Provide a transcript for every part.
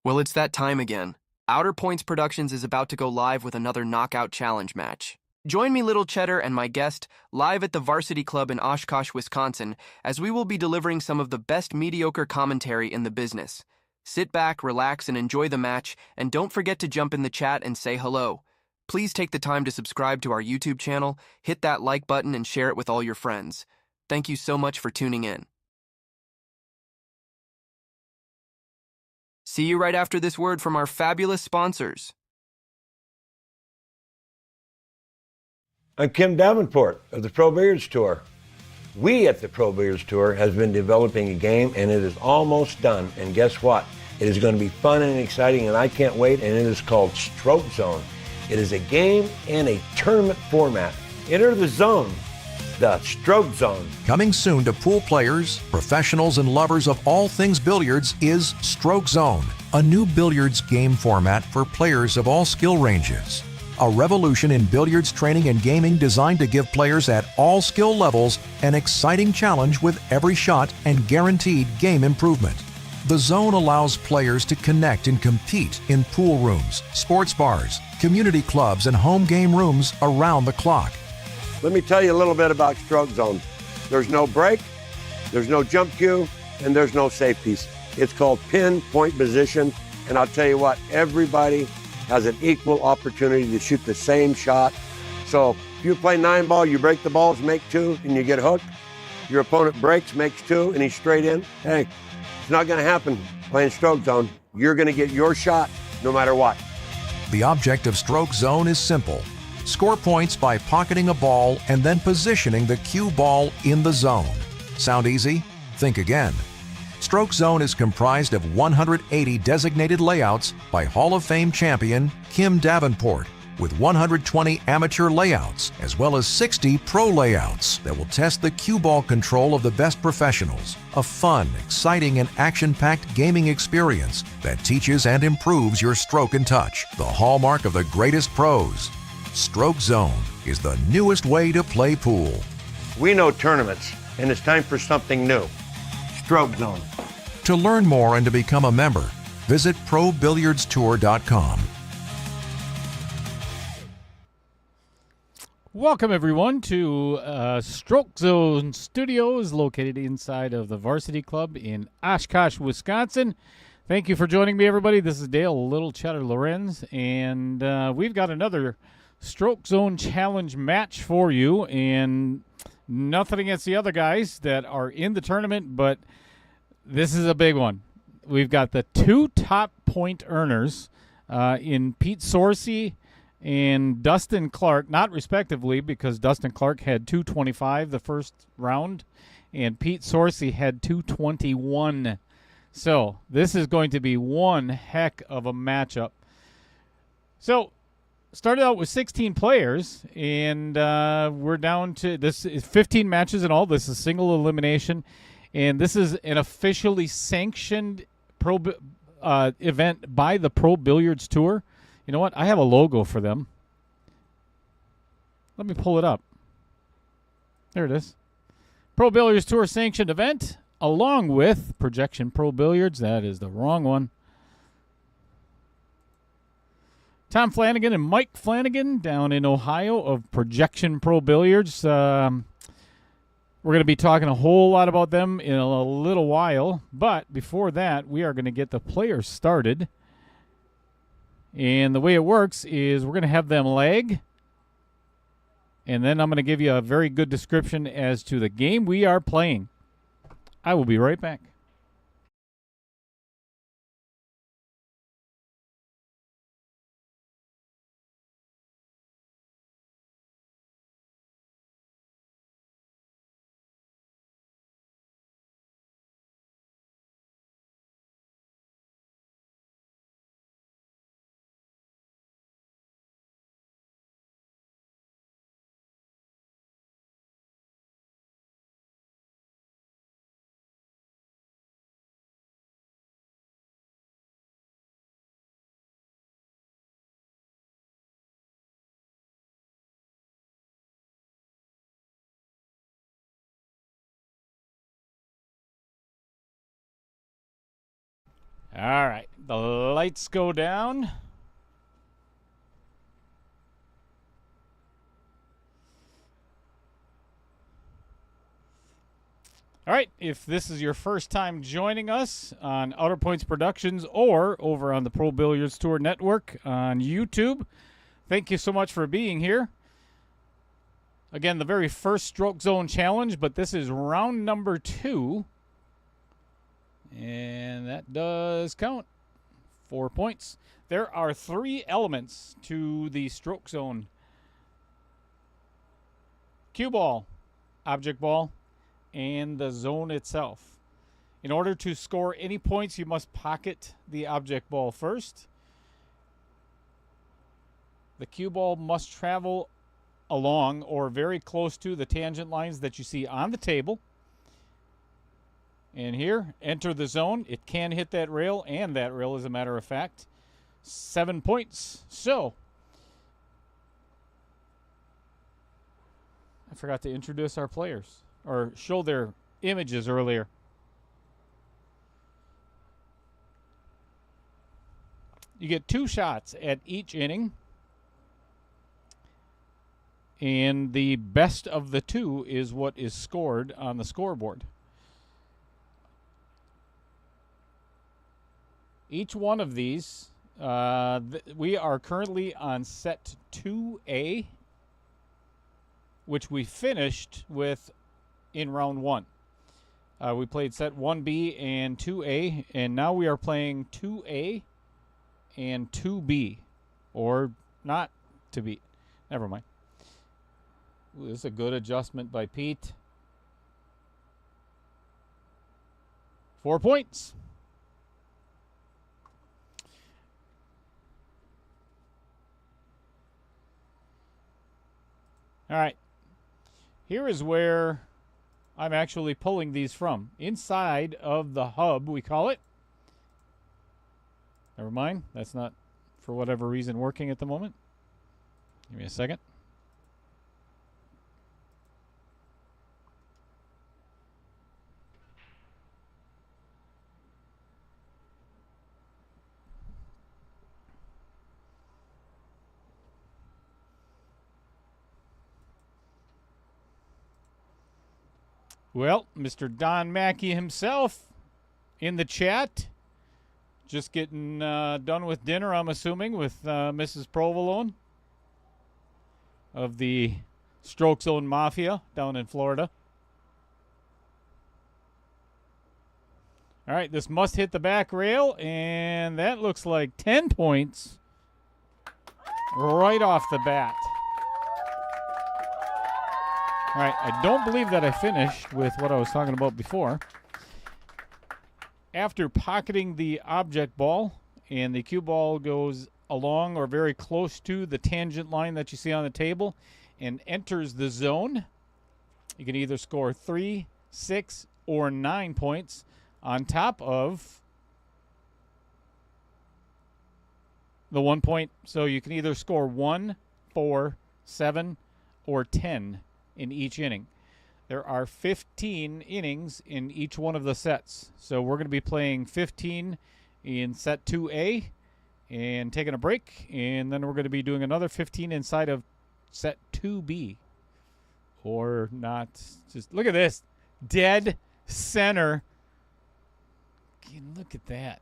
Well, it's that time again. Outer Points Productions is about to go live with another Knockout Challenge match. Join me, Little Cheddar, and my guest live at the Varsity Club in Oshkosh, Wisconsin, as we will be delivering some of the best mediocre commentary in the business. Sit back, relax, and enjoy the match, and don't forget to jump in the chat and say hello. Please take the time to subscribe to our YouTube channel, hit that like button, and share it with all your friends. Thank you so much for tuning in. See you right after this word from our fabulous sponsors. I'm Kim Davenport of the Pro Billiards Tour. We at the Pro Billiards Tour has been developing a game and it is almost done. And guess what? It is going to be fun and exciting and I can't wait, and it is called Stroke Zone. It is a game and a tournament format. Enter the zone, the Stroke Zone. Coming soon to pool players, professionals, and lovers of all things billiards is Stroke Zone, a new billiards game format for players of all skill ranges. A revolution in billiards training and gaming designed to give players at all skill levels an exciting challenge with every shot and guaranteed game improvement. The zone allows players to connect and compete in pool rooms, sports bars, community clubs, and home game rooms around the clock. Let me tell you a little bit about Stroke Zone. There's no break, there's no jump cue, and there's no safe piece. It's called pinpoint position, and I'll tell you what, everybody has an equal opportunity to shoot the same shot. So if you play 9-ball, you break the balls, make 2, and you get hooked. Your opponent breaks, makes 2, and he's straight in. Hey, it's not gonna happen playing Stroke Zone. You're gonna get your shot no matter what. The object of Stroke Zone is simple. Score points by pocketing a ball and then positioning the cue ball in the zone. Sound easy? Think again. Stroke Zone is comprised of 180 designated layouts by Hall of Fame champion Kim Davenport, with 120 amateur layouts, as well as 60 pro layouts that will test the cue ball control of the best professionals. A fun, exciting, and action-packed gaming experience that teaches and improves your stroke and touch, the hallmark of the greatest pros. Stroke Zone is the newest way to play pool. We know tournaments, and it's time for something new. Stroke Zone. To learn more and to become a member, visit ProBilliardsTour.com. Welcome, everyone, to Stroke Zone Studios, located inside of the Varsity Club in Oshkosh, Wisconsin. Thank you for joining me, everybody. This is Dale Little Cheddar Lorenz, and we've got another Stroke Zone Challenge match for you, and nothing against the other guys that are in the tournament, but this is a big one. We've got the 2 top point earners in Pete Sorce and Dustin Clark, not respectively, because Dustin Clark had 225 the first round, and Pete Sorce had 221. So this is going to be one heck of a matchup. So started out with 16 players, and we're down to, this is 15 matches in all. This is single elimination, and this is an officially sanctioned pro event by the Pro Billiards Tour. You know what? I have a logo for them. Let me pull it up. There it is. Pro Billiards Tour sanctioned event, along with Projection Pro Billiards. That is the wrong one. Tom Flanagan and Mike Flanagan down in Ohio of Projection Pro Billiards. We're going to be talking a whole lot about them in a little while. But before that, we are going to get the players started. And the way it works is we're going to have them lag. And then I'm going to give you a very good description as to the game we are playing. I will be right back. All right. The lights go down. All right, if this is your first time joining us on Outer Points Productions or over on the Pro Billiards Tour Network on YouTube, thank you so much for being here. Again, the very first Stroke Zone Challenge, but this is round number 2. And that does count. 4 points. There are 3 elements to the Stroke Zone. Cue ball, object ball, and the zone itself. In order to score any points, you must pocket the object ball first. The cue ball must travel along or very close to the tangent lines that you see on the table. And here, enter the zone. It can hit that rail and that rail, as a matter of fact. 7 points. So, I forgot to introduce our players or show their images earlier. You get 2 shots at each inning, and the best of the 2 is what is scored on the scoreboard. Each one of these, we are currently on set 2A, which we finished with in round 1. We played set 1B and 2A, and now we are playing 2A and 2B, or not to be. Never mind. Ooh, this is a good adjustment by Pete. 4 points. All right. Here is where I'm actually pulling these from. Inside of the hub, we call it. Never mind. That's not, for whatever reason, working at the moment. Give me a second. Well, Mr. Don Mackey himself in the chat. Just getting done with dinner, I'm assuming, with Mrs. Provolone of the Stroke Zone Mafia down in Florida. All right, this must hit the back rail, and that looks like 10 points right off the bat. All right, I don't believe that I finished with what I was talking about before. After pocketing the object ball, and the cue ball goes along or very close to the tangent line that you see on the table and enters the zone, you can either score 3, 6, or 9 points on top of the 1 point. So you can either score 1, 4, 7, or 10 in each inning. There are 15 innings in each one of the sets. So we're going to be playing 15 in set 2A and taking a break. And then we're going to be doing another 15 inside of set 2B. Or not. Just look at this. Dead center. Look at that.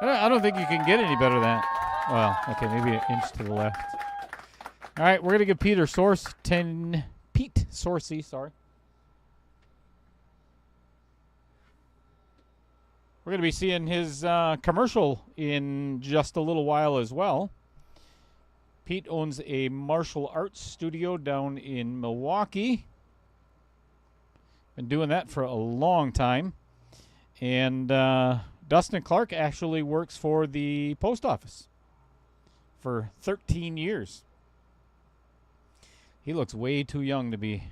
I don't think you can get any better than that. Well, okay, maybe an inch to the left. All right, we're going to give Pete Sorce, sorry. We're going to be seeing his commercial in just a little while as well. Pete owns a martial arts studio down in Milwaukee. Been doing that for a long time. And Dustin Clark actually works for the post office for 13 years. He looks way too young to be.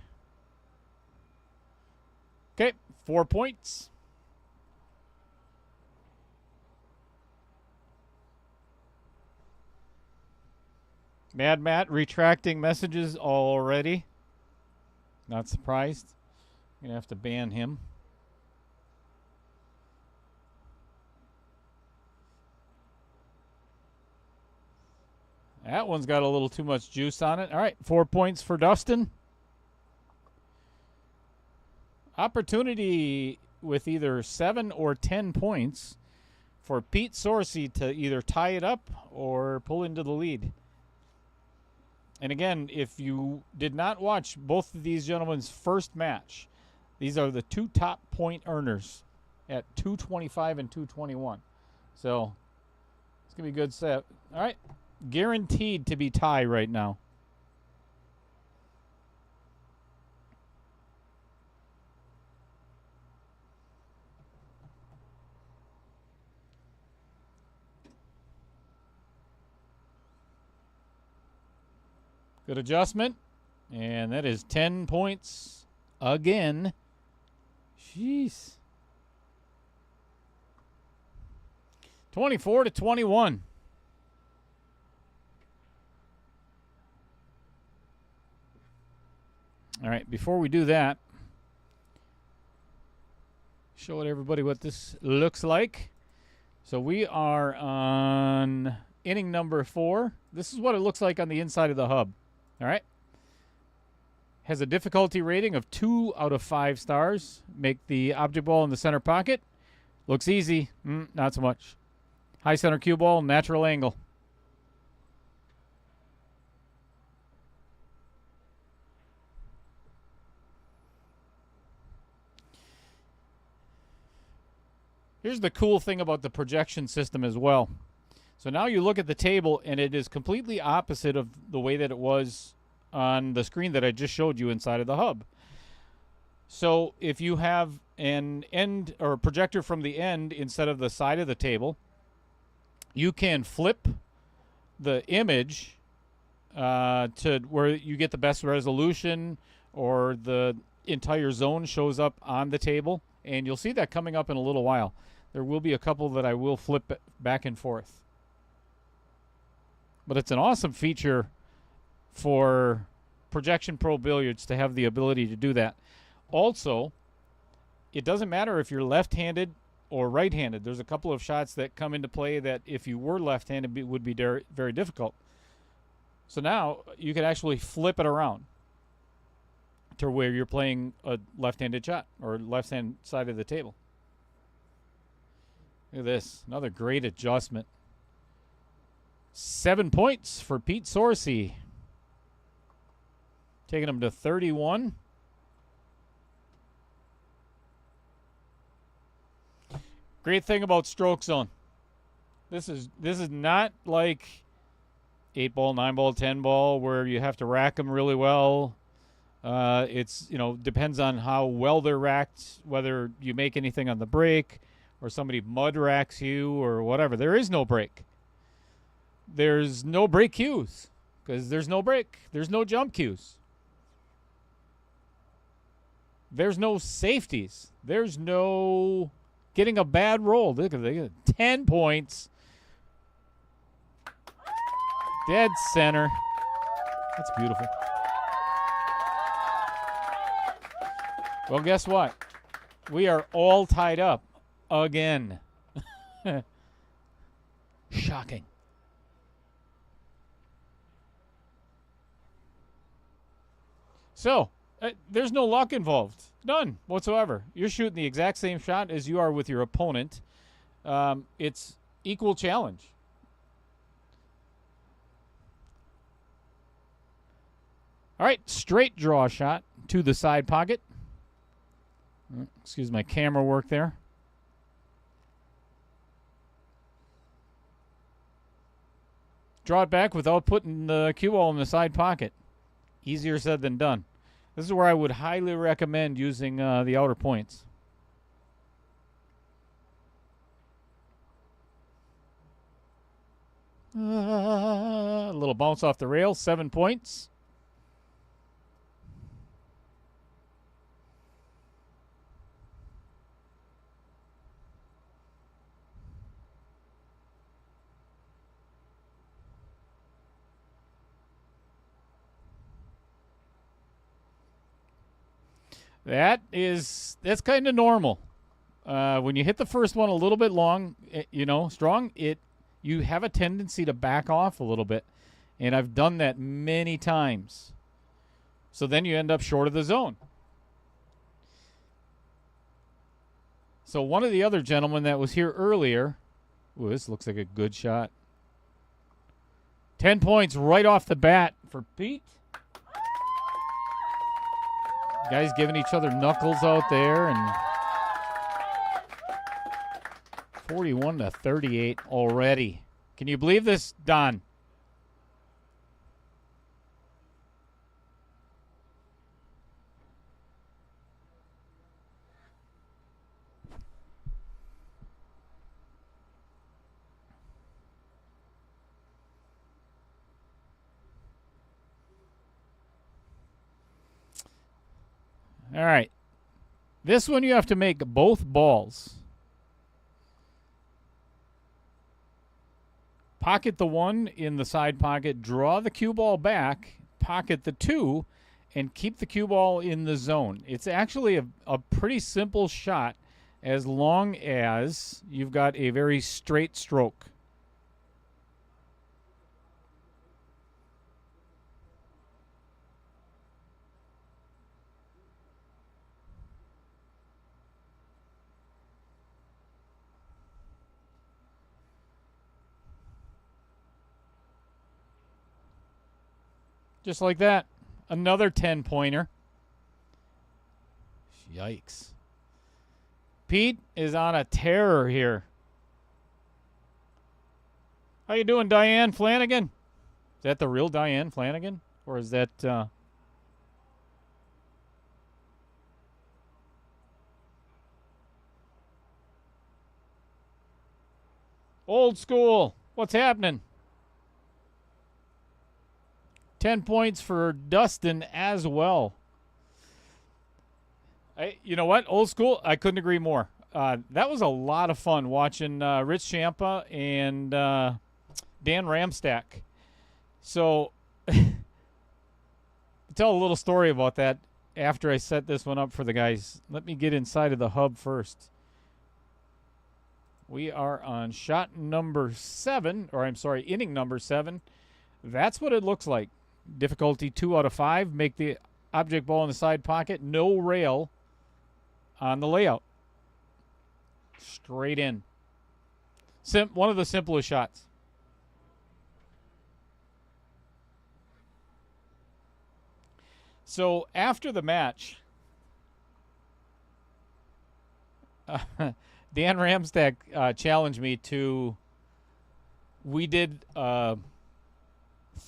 Okay, 4 points. Mad Matt retracting messages already. Not surprised. Going to have to ban him. That one's got a little too much juice on it. All right, 4 points for Dustin. Opportunity with either 7 or 10 points for Pete Sorce to either tie it up or pull into the lead. And again, if you did not watch both of these gentlemen's first match, these are the two top point earners at 225 and 221. So it's going to be a good set. All right. Guaranteed to be tie right now. Good adjustment. And that is 10 points again. Jeez. 24 to 21. All right, before we do that, show everybody what this looks like. So we are on inning number 4. This is what it looks like on the inside of the hub. All right. Has a difficulty rating of 2 out of 5 stars. Make the object ball in the center pocket. Looks easy. Not so much. High center cue ball, natural angle. Here's the cool thing about the projection system as well. So now you look at the table, and it is completely opposite of the way that it was on the screen that I just showed you inside of the hub. So if you have an end or a projector from the end instead of the side of the table, you can flip the image to where you get the best resolution, or the entire zone shows up on the table. And you'll see that coming up in a little while. There will be a couple that I will flip back and forth. But it's an awesome feature for Projection Pro Billiards to have the ability to do that. Also, it doesn't matter if you're left-handed or right-handed. There's a couple of shots that come into play that if you were left-handed would be very difficult. So now you can actually flip it around to where you're playing a left-handed shot or left-hand side of the table. Look at this. Another great adjustment. 7 points for Pete Sorce. Taking him to 31. Great thing about stroke zone. This is not like 8 ball, 9 ball, 10 ball where you have to rack them really well. It's, depends on how well they're racked, whether you make anything on the break or somebody mud racks you or whatever. There is no break. There's no break cues because there's no break. There's no jump cues. There's no safeties. There's no getting a bad roll. Look at that. 10 points. Dead center. That's beautiful. Well, guess what? We are all tied up again. Shocking. So, there's no luck involved. None whatsoever. You're shooting the exact same shot as you are with your opponent. It's equal challenge. All right, straight draw shot to the side pocket. Excuse my camera work there. Draw it back without putting the cue ball in the side pocket. Easier said than done. This is where I would highly recommend using the outer points. A little bounce off the rail, 7 points. That's kind of normal. When you hit the first one a little bit long, strong, you have a tendency to back off a little bit. And I've done that many times. So then you end up short of the zone. So one of the other gentlemen that was here earlier, ooh, this looks like a good shot. 10 points right off the bat for Pete. Guys giving each other knuckles out there, and 41-38 already. Can you believe this, Don? All right. This one you have to make both balls. Pocket the one in the side pocket, draw the cue ball back, pocket the two, and keep the cue ball in the zone. It's actually a pretty simple shot as long as you've got a very straight stroke. Just like that. Another 10-pointer. Yikes. Pete is on a terror here. How you doing, Diane Flanagan? Is that the real Diane Flanagan? Or is that... Old school. What's happening? 10 points for Dustin as well. You know what? Old school, I couldn't agree more. That was a lot of fun watching Rich Champa and Dan Ramstack. So, tell a little story about that after I set this one up for the guys. Let me get inside of the hub first. We are on shot number 7, or I'm sorry, inning number 7. That's what it looks like. Difficulty 2 out of 5. Make the object ball in the side pocket. No rail on the layout. Straight in. One of the simplest shots. So after the match, Dan Ramstack challenged me to. We did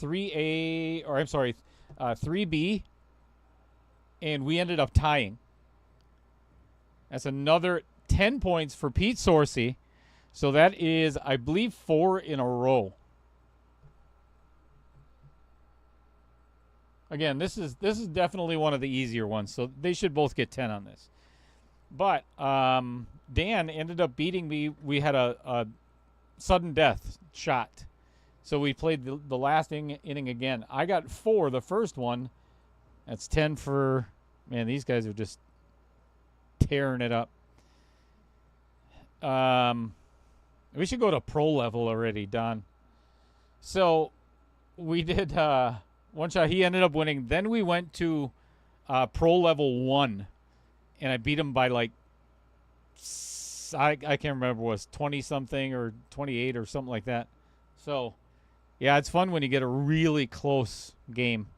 3A, or I'm sorry, 3B, and we ended up tying. That's another 10 points for Pete Sorce. So that is, I believe, 4 in a row. Again, this is definitely one of the easier ones, so they should both get 10 on this. But Dan ended up beating me. We had a sudden death shot. So we played the last inning again. I got 4 the first one. That's 10 for... Man, these guys are just tearing it up. We should go to pro level already, Don. So we did one shot. He ended up winning. Then we went to pro level 1. And I beat him by like... I can't remember. It was 20-something or 28 or something like that. So... Yeah, it's fun when you get a really close game.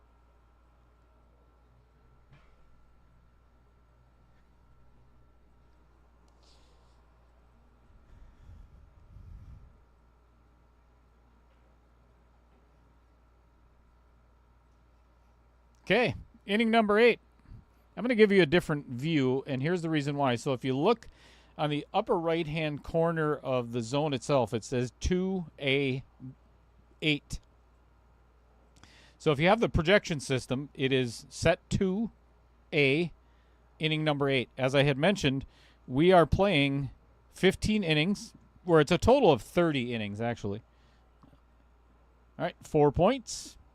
Okay, inning number 8. I'm going to give you a different view, and here's the reason why. So if you look on the upper right-hand corner of the zone itself, it says 2A8. So if you have the projection system, it is set 2A, inning number 8. As I had mentioned, we are playing 15 innings, where it's a total of 30 innings, actually. All right, 4 points. –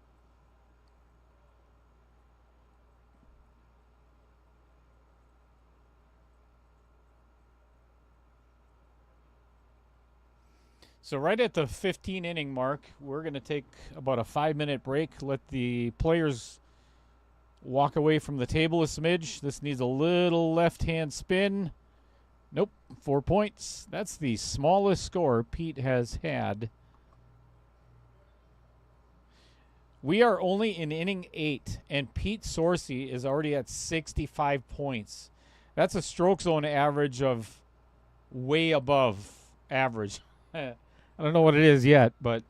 So right at the 15-inning mark, we're going to take about a 5-minute break. Let the players walk away from the table a smidge. This needs a little left-hand spin. Nope, 4 points. That's the smallest score Pete has had. We are only in inning 8, and Pete Sorce is already at 65 points. That's a stroke zone average of way above average. I don't know what it is yet, but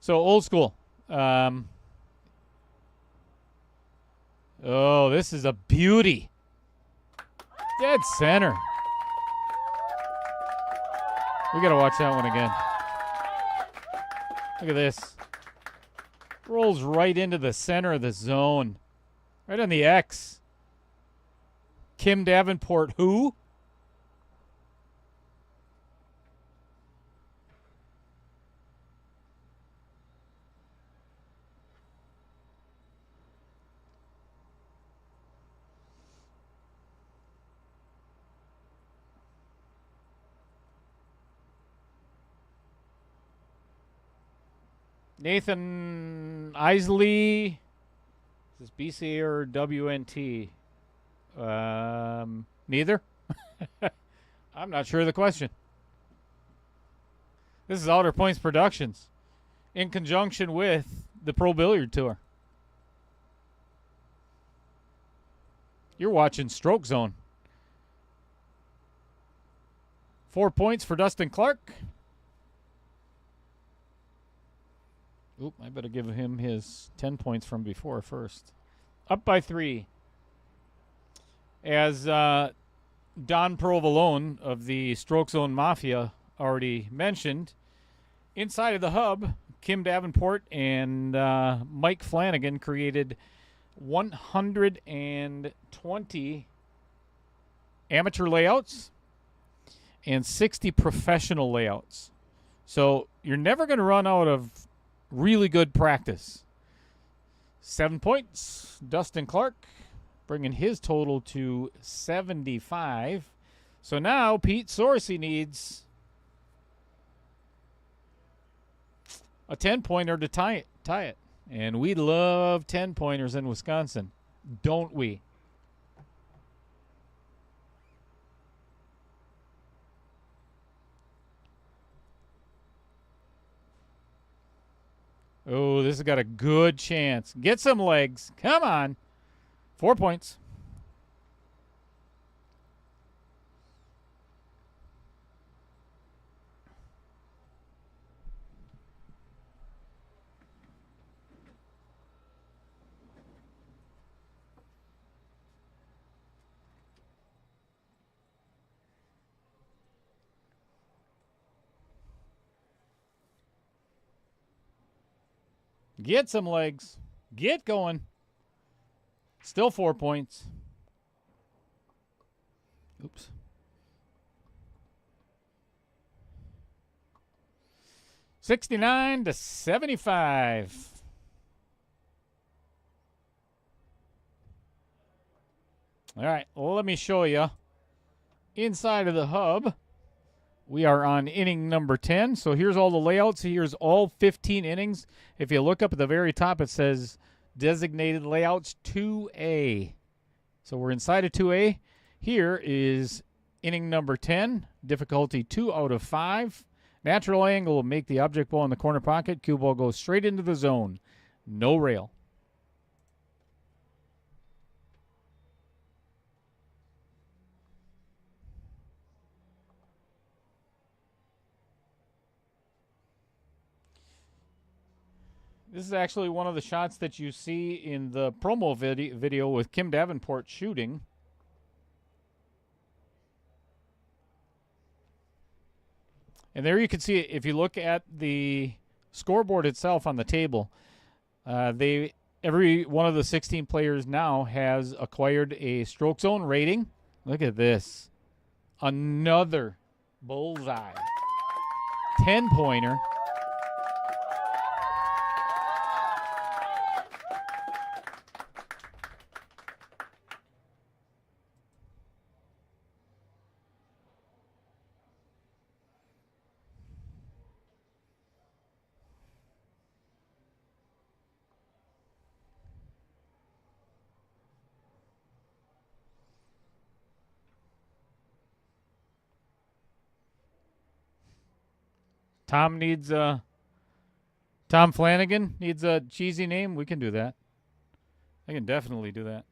so old school. Oh, this is a beauty. Dead center. We got to watch that one again. Look at this. Rolls right into the center of the zone. Right on the X. Kim Davenport, who? Nathan Isley. Is this BC or WNT? Neither. I'm not sure of the question. This is Outer Points Productions in conjunction with the Pro Billiard Tour. You're watching Stroke Zone. 4 points for Dustin Clark. Oop, I better give him his 10 points from before first. Up by 3. As Don Provolone of the Stroke Zone Mafia already mentioned, inside of the hub, Kim Davenport and Mike Flanagan created 120 amateur layouts and 60 professional layouts. So you're never going to run out of really good practice. 7 points. Dustin Clark bringing his total to 75. So now Pete Sorce needs a 10-pointer to tie it. And we love 10-pointers in Wisconsin, don't we? Oh, this has got a good chance. Get some legs. Come on. 4 points. Get some legs. Get going. Still 4 points. Oops. $69-75. All right, well, let me show you. Inside of the hub, we are on inning number 10. So here's all the layouts. Here's all 15 innings. If you look up at the very top, it says designated layouts 2A. So we're inside of 2A. Here is inning number 10, difficulty 2 out of 5. Natural angle will make the object ball in the corner pocket. Cue ball goes straight into the zone. No rail. This is actually one of the shots that you see in the promo video with Kim Davenport shooting. And there you can see it. If you look at the scoreboard itself on the table, every one of the 16 players now has acquired a stroke zone rating. Look at this. Another bullseye. 10-pointer. Tom needs Tom Flanagan needs a cheesy name. We can do that. I can definitely do that.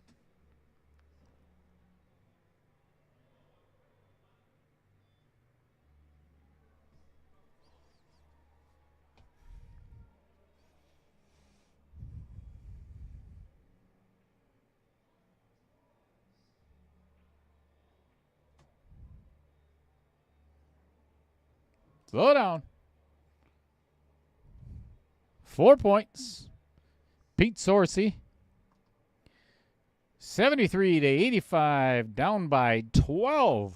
Slow down. 4 points. Pete Sorce. 73 to 85, down by 12.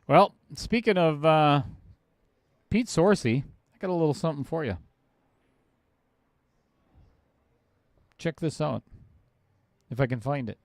Well, speaking of Pete Sorce, I got a little something for you. Check this out, if I can find it.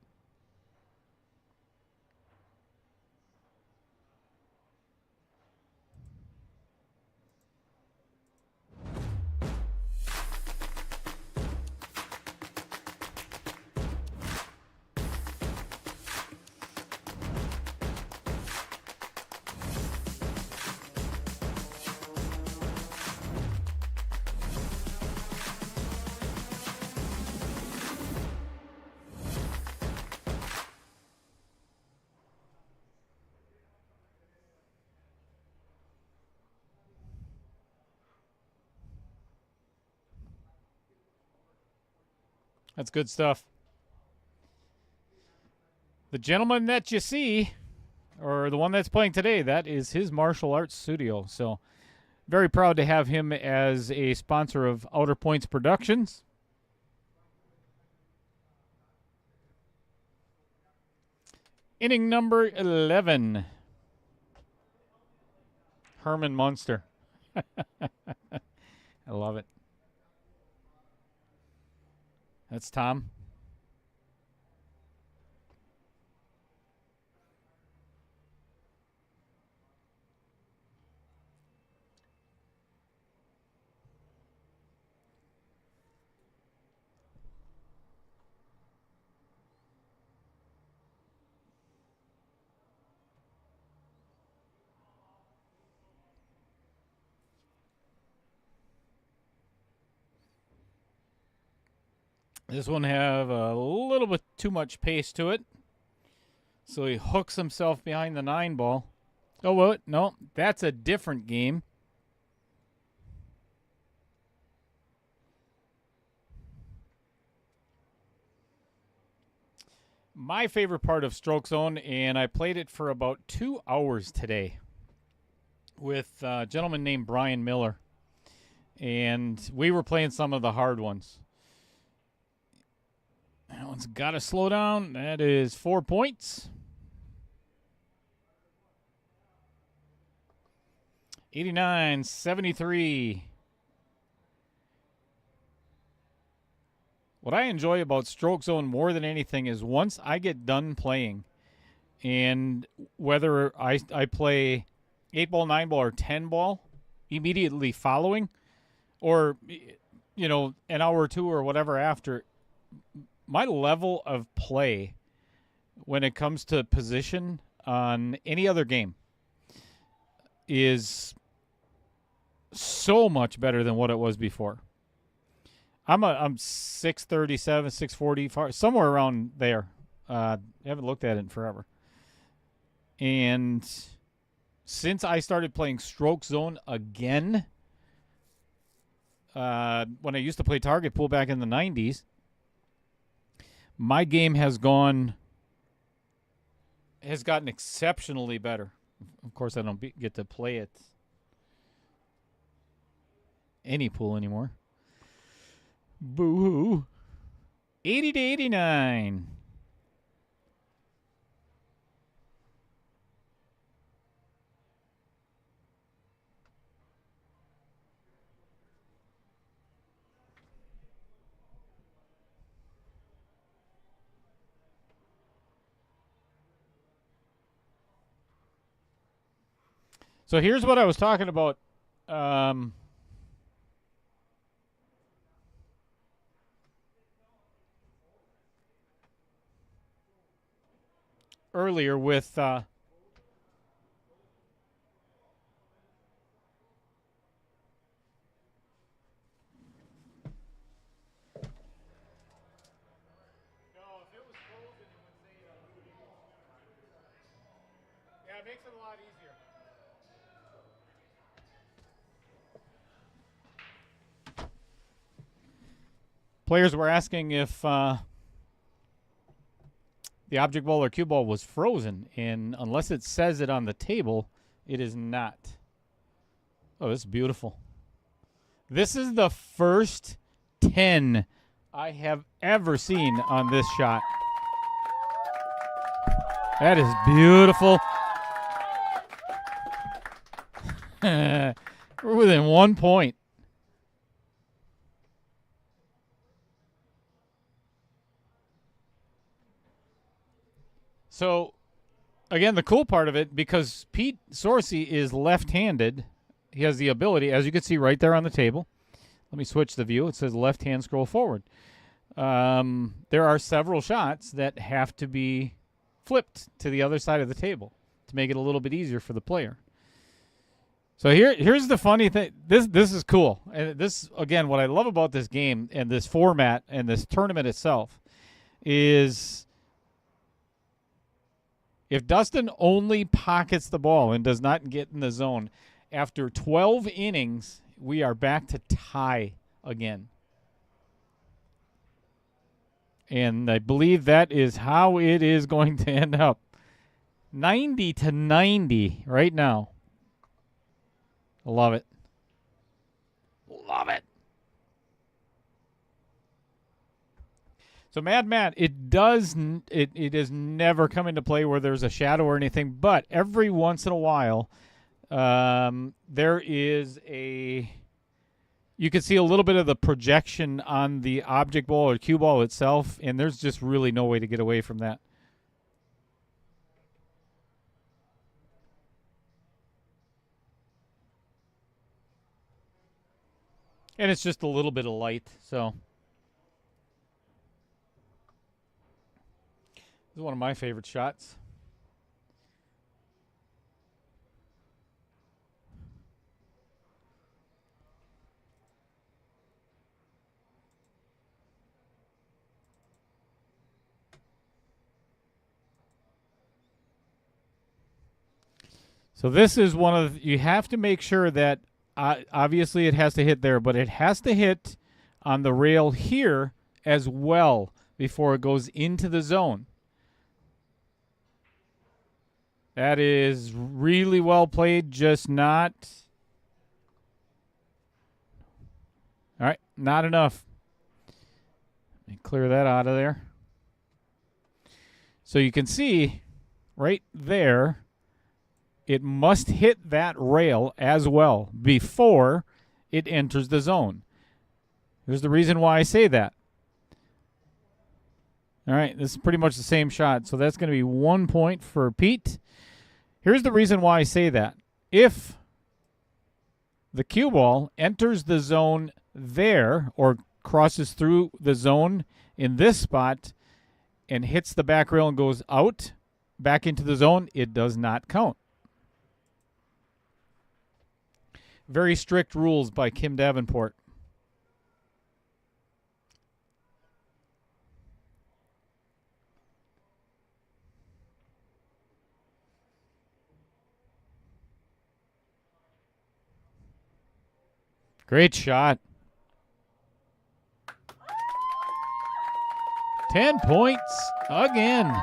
That's good stuff. The gentleman that you see, or the one that's playing today, that is his martial arts studio. So very proud to have him as a sponsor of Outer Points Productions. Inning number 11. Herman Munster. I love it. That's Tom. This one have a little bit too much pace to it. So he hooks himself behind the 9 ball. Oh, what? No, that's a different game. My favorite part of Stroke Zone, and I played it for about 2 hours today with a gentleman named Brian Miller. And we were playing some of the hard ones. That one's got to slow down. That is 4 points. 89-73. What I enjoy about Stroke Zone more than anything is once I get done playing, and whether I play 8 ball, 9 ball, or 10 ball immediately following, or, you know, an hour or two or whatever after, my level of play when it comes to position on any other game is so much better than what it was before. I'm 637, 640, somewhere around there. I haven't looked at it in forever. And since I started playing Stroke Zone again, when I used to play target pool back in the 90s, my game has gotten exceptionally better. Of course, I don't get to play it any pool anymore. Boo-hoo. 80-89. So here's what I was talking about. earlier with it makes it a lot easier. Players were asking if the object ball or cue ball was frozen, and unless it says it on the table, it is not. Oh, this is beautiful. This is the first 10 I have ever seen on this shot. That is beautiful. We're within 1 point. So, again, the cool part of it, because Pete Sorce is left-handed, he has the ability, as you can see right there on the table. Let me switch the view. It says left hand scroll forward. There are several shots that have to be flipped to the other side of the table to make it a little bit easier for the player. So here's the funny thing. This is cool. And this, again, what I love about this game and this format and this tournament itself is if Dustin only pockets the ball and does not get in the zone, after 12 innings, we are back to tie again. And I believe that is how it is going to end up. 90-90 right now. Love it. Love it. So Mad Matt, it is never come into play where there's a shadow or anything, but every once in a while, there is you can see a little bit of the projection on the object ball or cue ball itself, and there's just really no way to get away from that. And it's just a little bit of light, so. This is one of my favorite shots. So this is one of you have to make sure that obviously it has to hit there, but it has to hit on the rail here as well before it goes into the zone. That is really well played, just not. All right, not enough. Let me clear that out of there. So you can see right there, it must hit that rail as well before it enters the zone. Here's the reason why I say that. All right, this is pretty much the same shot, so that's going to be 1 point for Pete. Here's the reason why I say that. If the cue ball enters the zone there or crosses through the zone in this spot and hits the back rail and goes out back into the zone, it does not count. Very strict rules by Kim Davenport. Great shot. 10 points again.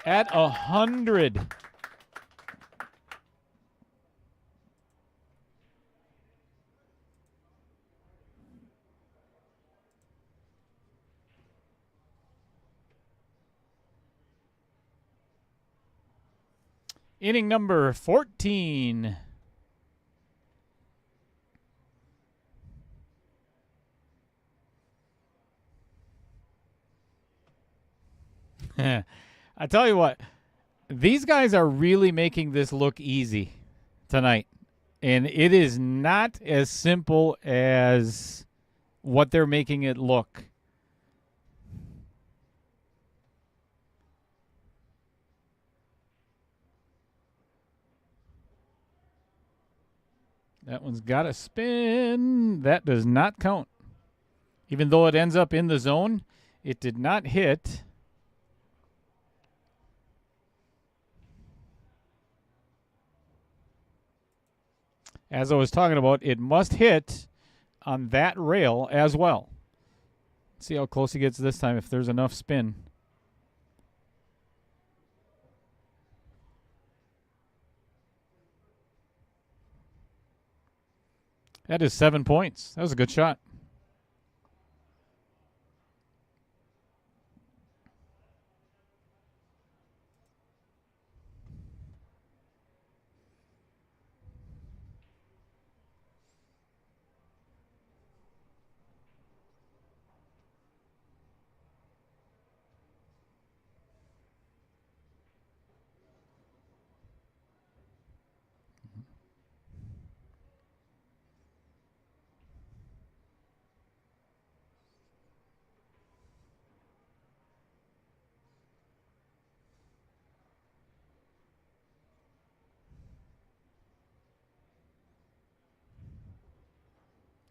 At 100. Inning number 14. I tell you what, these guys are really making this look easy tonight. And it is not as simple as what they're making it look. That one's got a spin. That does not count. Even though it ends up in the zone, it did not hit. As I was talking about, it must hit on that rail as well. Let's see how close he gets this time if there's enough spin. That is 7 points. That was a good shot.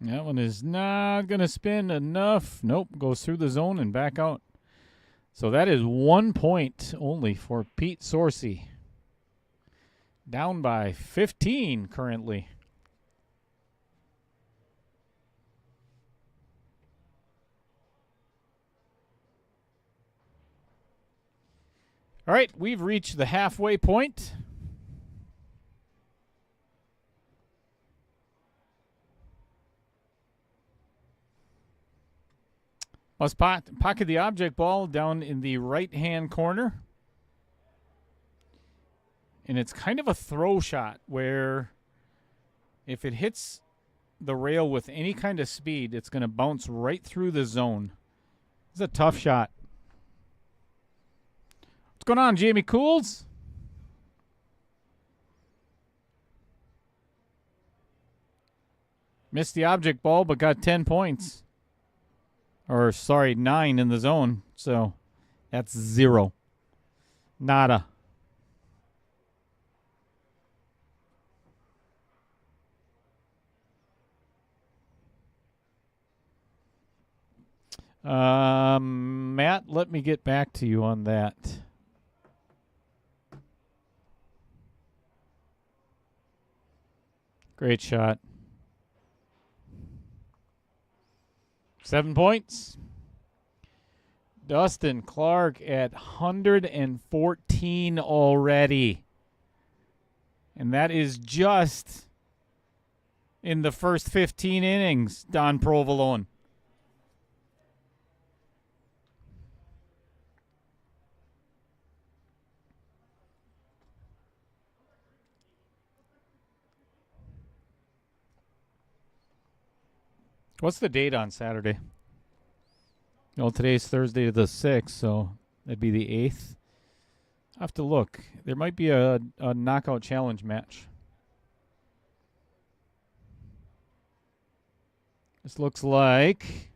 That one is not going to spin enough. Nope, goes through the zone and back out. So that is 1 point only for Pete Sorce. Down by 15 currently. All right, we've reached the halfway point. Must pocket the object ball down in the right-hand corner. And it's kind of a throw shot where if it hits the rail with any kind of speed, it's going to bounce right through the zone. It's a tough shot. What's going on, Jamie Cools? Missed the object ball, but got 10 points. Or, sorry, 9 in the zone. So, that's 0. Nada. Matt, let me get back to you on that. Great shot. 7 points. Dustin Clark at 114 already. And that is just in the first 15 innings, Don Provolone. What's the date on Saturday? Well, today's Thursday the 6th, so that'd be the 8th. I have to look. There might be a knockout challenge match. This looks like...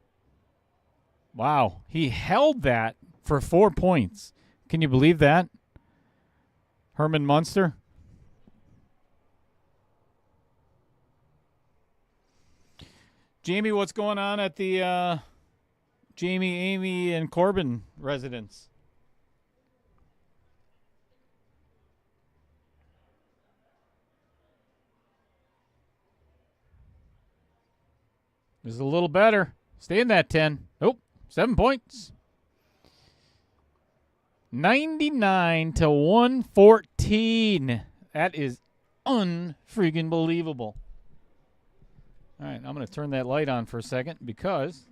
Wow, he held that for 4 points. Can you believe that? Herman Munster? Jamie, what's going on at the Jamie, Amy, and Corbin residence? This is a little better. Stay in that 10. Nope, 7 points. 99 to 114. That is unfreaking believable. All right, I'm going to turn that light on for a second because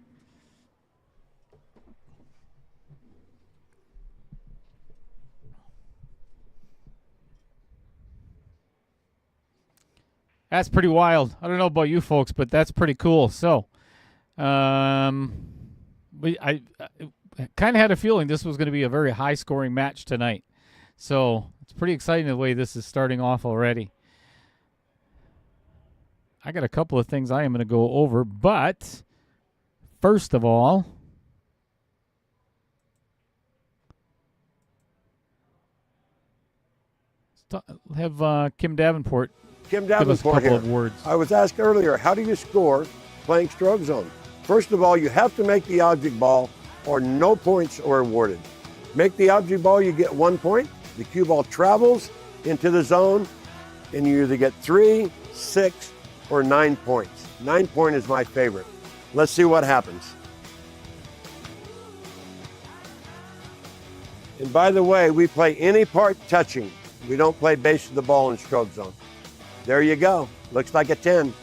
that's pretty wild. I don't know about you folks, but that's pretty cool. So, I kind of had a feeling this was going to be a very high-scoring match tonight. So, it's pretty exciting the way this is starting off already. I got a couple of things I am going to go over, but first of all, have Kim Davenport Kim Give us a Davenport couple here. of words. I was asked earlier, how do you score playing stroke zone? First of all, you have to make the object ball or no points are awarded. Make the object ball, you get 1 point. The cue ball travels into the zone and you either get 3, 6, or 9 points. 9 point is my favorite. Let's see what happens. And by the way, we play any part touching. We don't play base of the ball in stroke zone. There you go. Looks like a 10.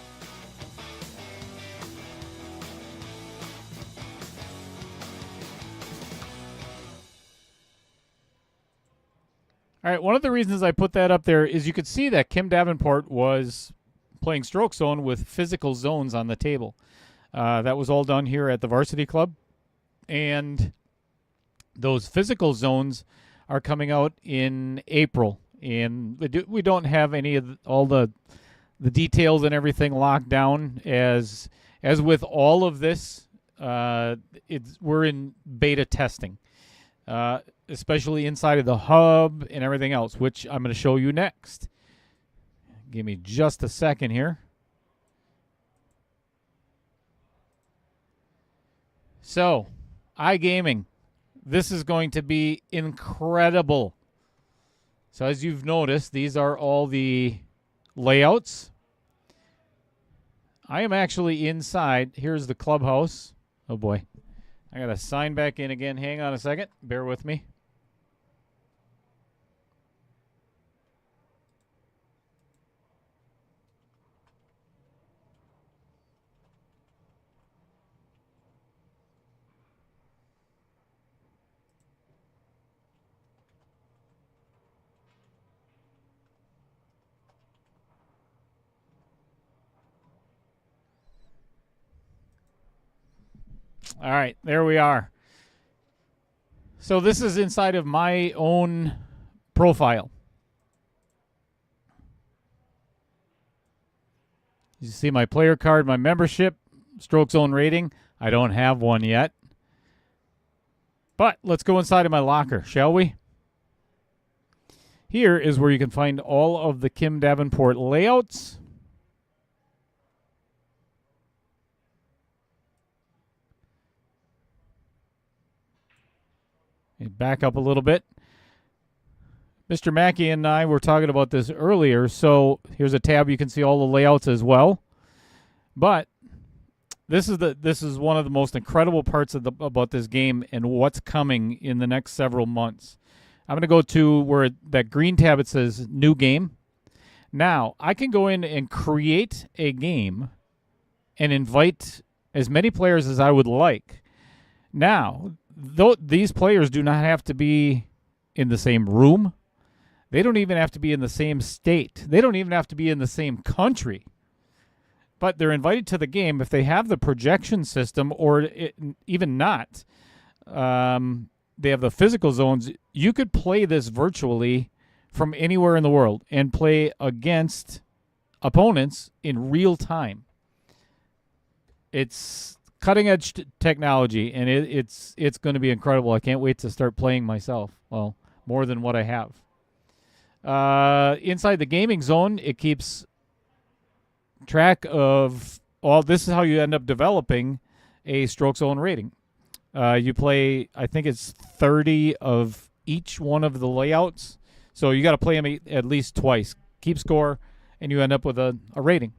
All right, one of the reasons I put that up there is you could see that Kim Davenport was playing stroke zone with physical zones on the table. That was all done here at the Varsity Club. And those physical zones are coming out in April. And we don't have any of all the details and everything locked down. As with all of this, we're in beta testing. Especially inside of the hub and everything else, which I'm going to show you next. Give me just a second here. So, iGaming. This is going to be incredible. So as you've noticed, these are all the layouts. I am actually inside. Here's the clubhouse. Oh boy. I got to sign back in again. Hang on a second. Bear with me. All right, there we are. So this is inside of my own profile. You see my player card, my membership, stroke zone rating. I don't have one yet. But let's go inside of my locker, shall we? Here is where you can find all of the Kim Davenport layouts. Back up a little bit. Mr. Mackey and I were talking about this earlier, so here's a tab you can see all the layouts as well. But this is one of the most incredible parts of about this game and what's coming in the next several months. I'm going to go to where that green tab, it says New Game. Now, I can go in and create a game and invite as many players as I would like. Now, these players do not have to be in the same room. They don't even have to be in the same state. They don't even have to be in the same country. But they're invited to the game if they have the projection system or even not. They have the physical zones. You could play this virtually from anywhere in the world and play against opponents in real time. It's cutting-edge technology, and it's going to be incredible. I can't wait to start playing myself. Well, more than what I have. Inside the gaming zone, it keeps track of all. This is how you end up developing a stroke zone rating. You play, I think it's 30 of each one of the layouts. So you got to play them at least twice. Keep score, and you end up with a rating.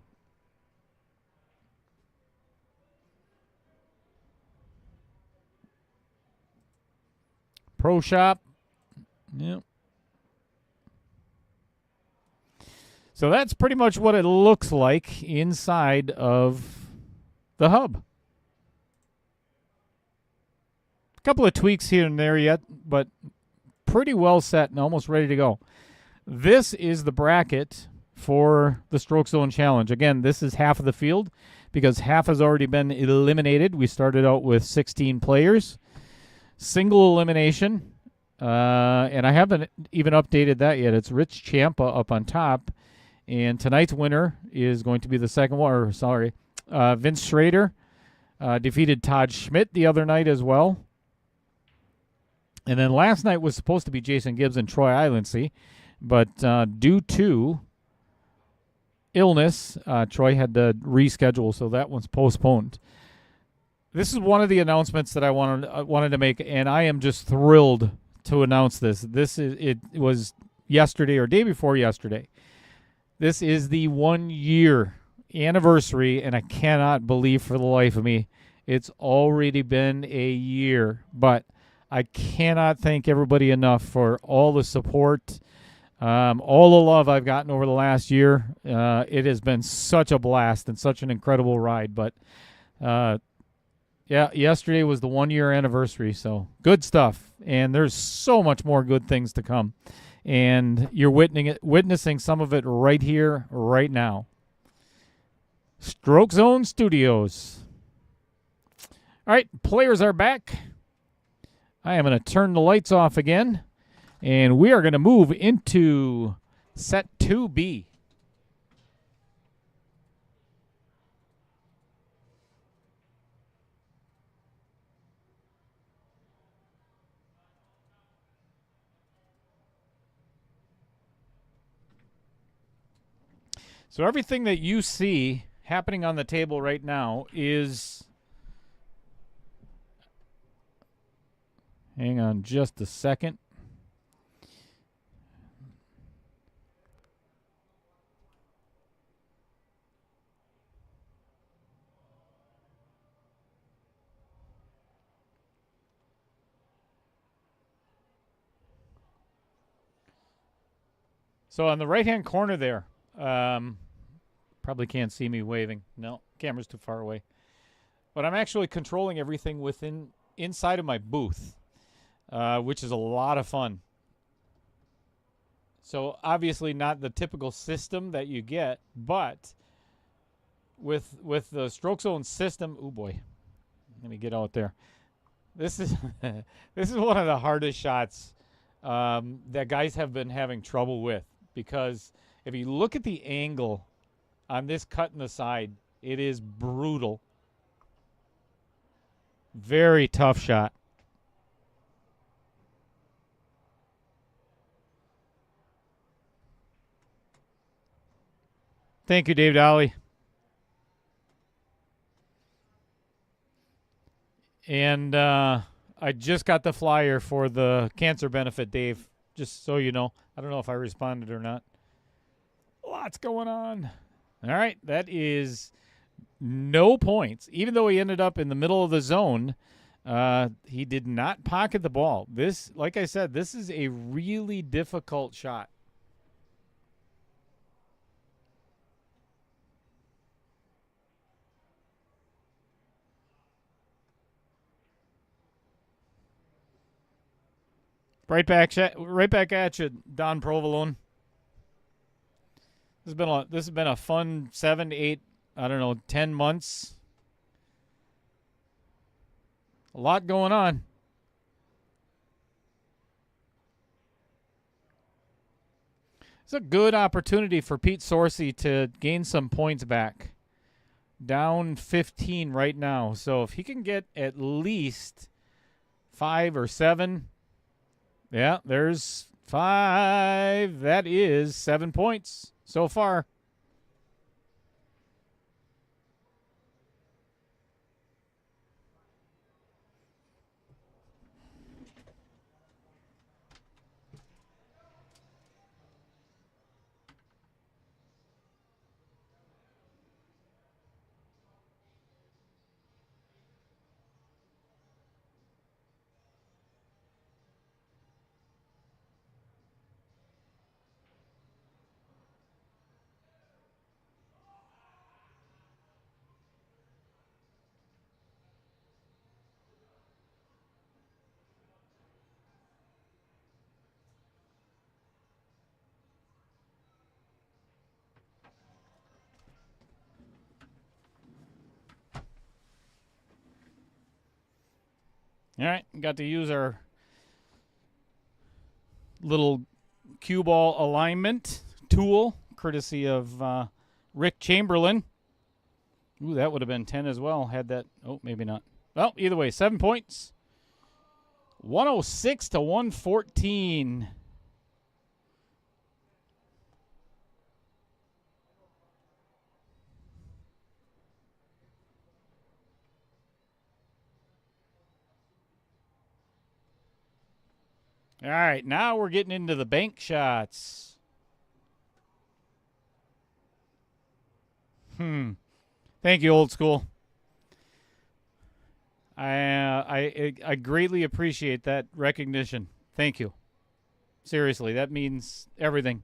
Pro Shop. Yep. So that's pretty much what it looks like inside of the hub. A couple of tweaks here and there yet, but pretty well set and almost ready to go. This is the bracket for the Stroke Zone Challenge. Again, this is half of the field because half has already been eliminated. We started out with 16 players. Single elimination, and I haven't even updated that yet. It's Rich Champa up on top, and tonight's winner is going to be the second one. Vince Schrader defeated Todd Schmidt the other night as well. And then last night was supposed to be Jason Gibbs and Troy Islandsey, but due to illness. Troy had to reschedule, so that one's postponed. This is one of the announcements that I wanted to make, and I am just thrilled to announce this. It was yesterday or day before yesterday. This is the 1 year anniversary, and I cannot believe for the life of me it's already been a year. But I cannot thank everybody enough for all the support, all the love I've gotten over the last year. It has been such a blast and such an incredible ride. But yeah, yesterday was the 1 year anniversary, so good stuff. And there's so much more good things to come. And you're witnessing some of it right here, right now. Stroke Zone Studios. All right, players are back. I am going to turn the lights off again, and we are going to move into set 2B. So everything that you see happening on the table right now is... Hang on just a second. So on the right-hand corner there, probably can't see me waving. No, camera's too far away. But I'm actually controlling everything inside of my booth, which is a lot of fun. So obviously not the typical system that you get, but with the Stroke Zone system, oh boy, let me get out there. This is this is one of the hardest shots that guys have been having trouble with, because if you look at the angle on this cut in the side, it is brutal. Very tough shot. Thank you, Dave Dolly. And I just got the flyer for the cancer benefit, Dave, just so you know. I don't know if I responded or not. Lots going on. All right, that is no points. Even though he ended up in the middle of the zone, he did not pocket the ball. This, like I said, this is a really difficult shot. Right back at you, Don Provolone. This has been a fun 7 to 8, I don't know, 10 months. A lot going on. It's a good opportunity for Pete Sorce to gain some points back. Down 15 right now. So if he can get at least 5 or 7, yeah, there's 5. That is 7 points so far. All right, got to use our little cue ball alignment tool, courtesy of Rick Chamberlain. Ooh, that would have been 10 as well, had that. Oh, maybe not. Well, either way, 7 points. 106 to 114. All right, now we're getting into the bank shots. Thank you, Old School. I greatly appreciate that recognition. Thank you. Seriously, that means everything.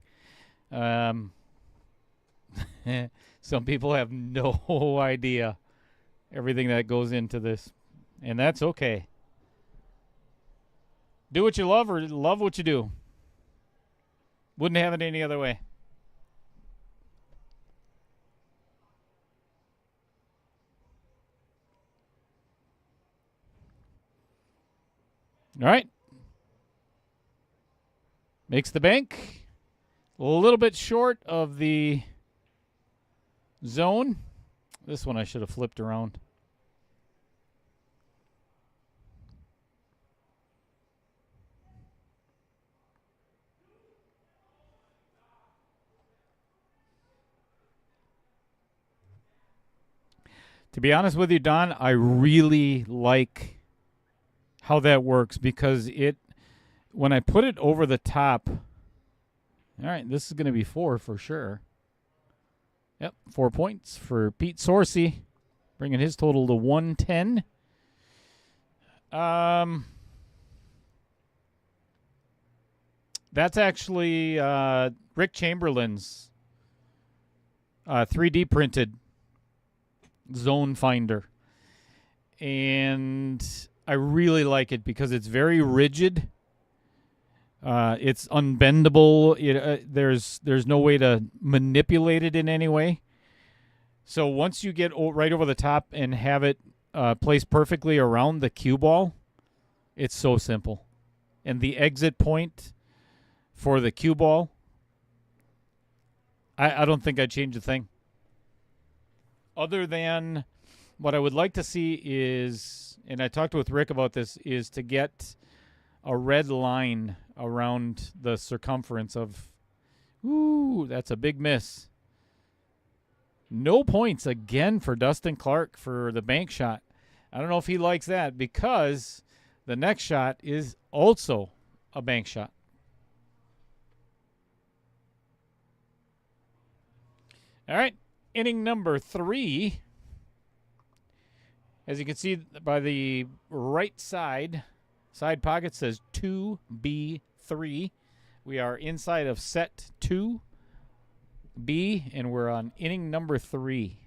Some people have no idea everything that goes into this, and that's okay. Do what you love or love what you do. Wouldn't have it any other way. All right. Makes the bank a little bit short of the zone. This one I should have flipped around. To be honest with you, Don, I really like how that works because when I put it over the top, all right, this is going to be 4 for sure. Yep, 4 points for Pete Sorce, bringing his total to 110. That's actually Rick Chamberlain's 3D printed zone finder. And I really like it because it's very rigid. It's unbendable. There's no way to manipulate it in any way. So once you get right over the top and have it placed perfectly around the cue ball, it's so simple. And the exit point for the cue ball, I don't think I'd change a thing. Other than what I would like to see is, and I talked with Rick about this, is to get a red line around the circumference of, ooh, that's a big miss. No points again for Dustin Clark for the bank shot. I don't know if he likes that because the next shot is also a bank shot. All right, inning number 3. As you can see by the right side pocket says 2B3. We are inside of set 2B, and we're on inning number 3.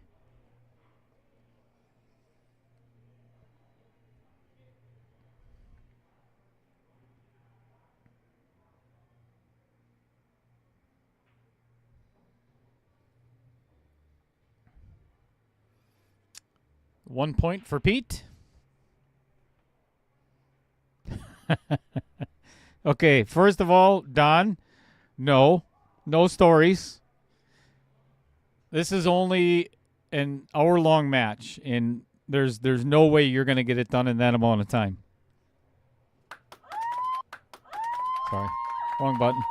One point for Pete. Okay, first of all, Don, no stories. This is only an hour-long match, and there's no way you're going to get it done in that amount of time. Sorry, wrong button.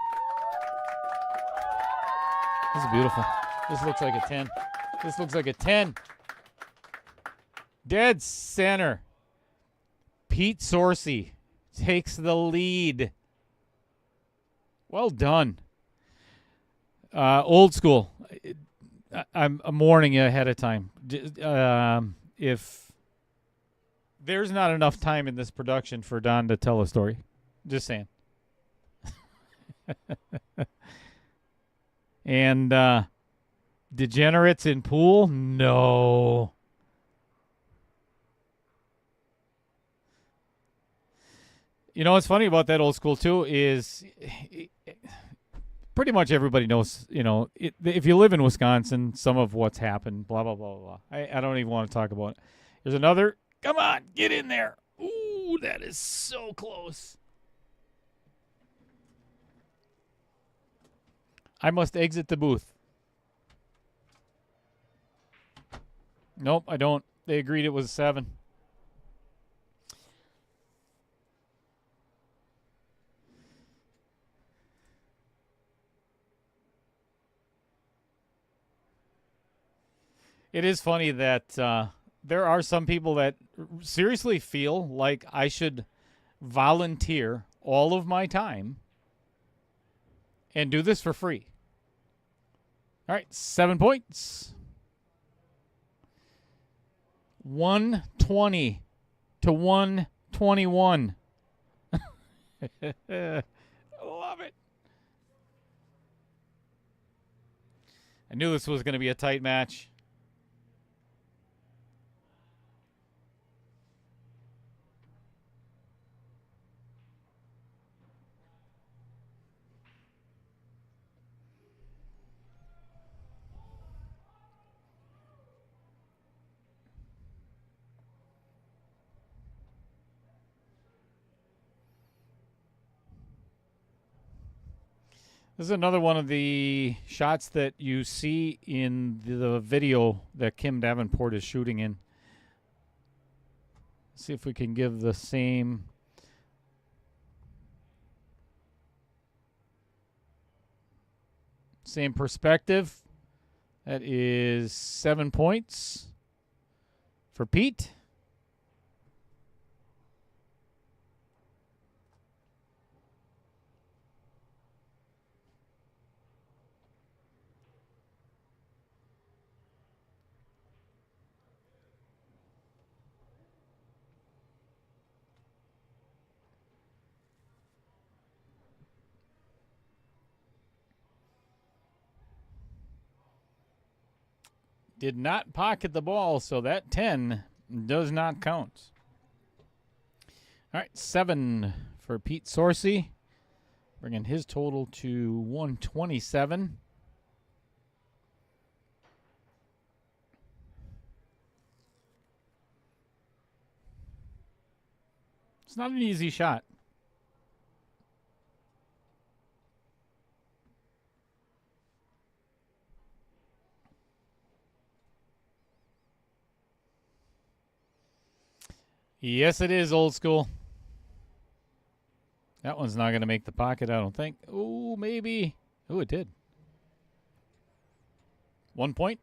This is beautiful. This looks like a 10. This looks like a 10. Dead center. Pete Sorce takes the lead. Well done. Old School. I'm warning you ahead of time. If there's not enough time in this production for Don to tell a story, just saying. And degenerates in pool? No. You know what's funny about that, Old School, too, is pretty much everybody knows, if you live in Wisconsin, some of what's happened, blah, blah, blah, blah. I don't even want to talk about it. There's another. Come on, get in there. Ooh, that is so close. I must exit the booth. Nope, I don't. They agreed it was 7. It is funny that there are some people that seriously feel like I should volunteer all of my time and do this for free. All right, 7 points. 120 to 121. I love it. I knew this was going to be a tight match. This is another one of the shots that you see in the video that Kim Davenport is shooting in. Let's see if we can give the same perspective. That is 7 points for Pete. Did not pocket the ball, so that 10 does not count. All right, 7 for Pete Sorce, bringing his total to 127. It's not an easy shot. Yes, it is old school. That one's not going to make the pocket, I don't think. Oh, maybe. Oh, it did. 1 point.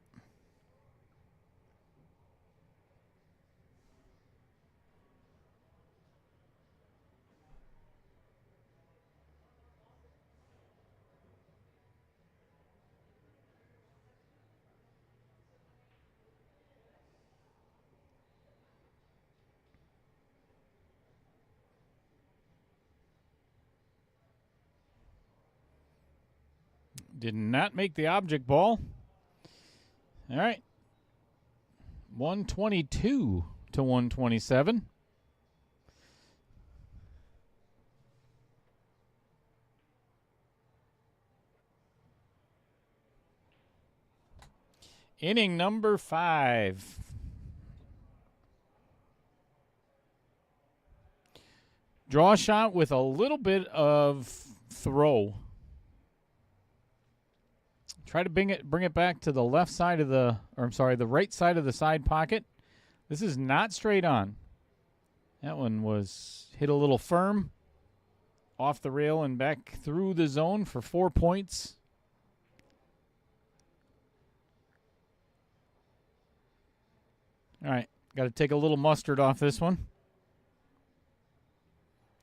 Did not make the object ball. All right. 122 to 127. Inning number 5. Draw shot with a little bit of throw. Try to bring it back to the left side of the right side of the side pocket. This is not straight on. That one was hit a little firm, off the rail and back through the zone for 4 points. All right, got to take a little mustard off this one.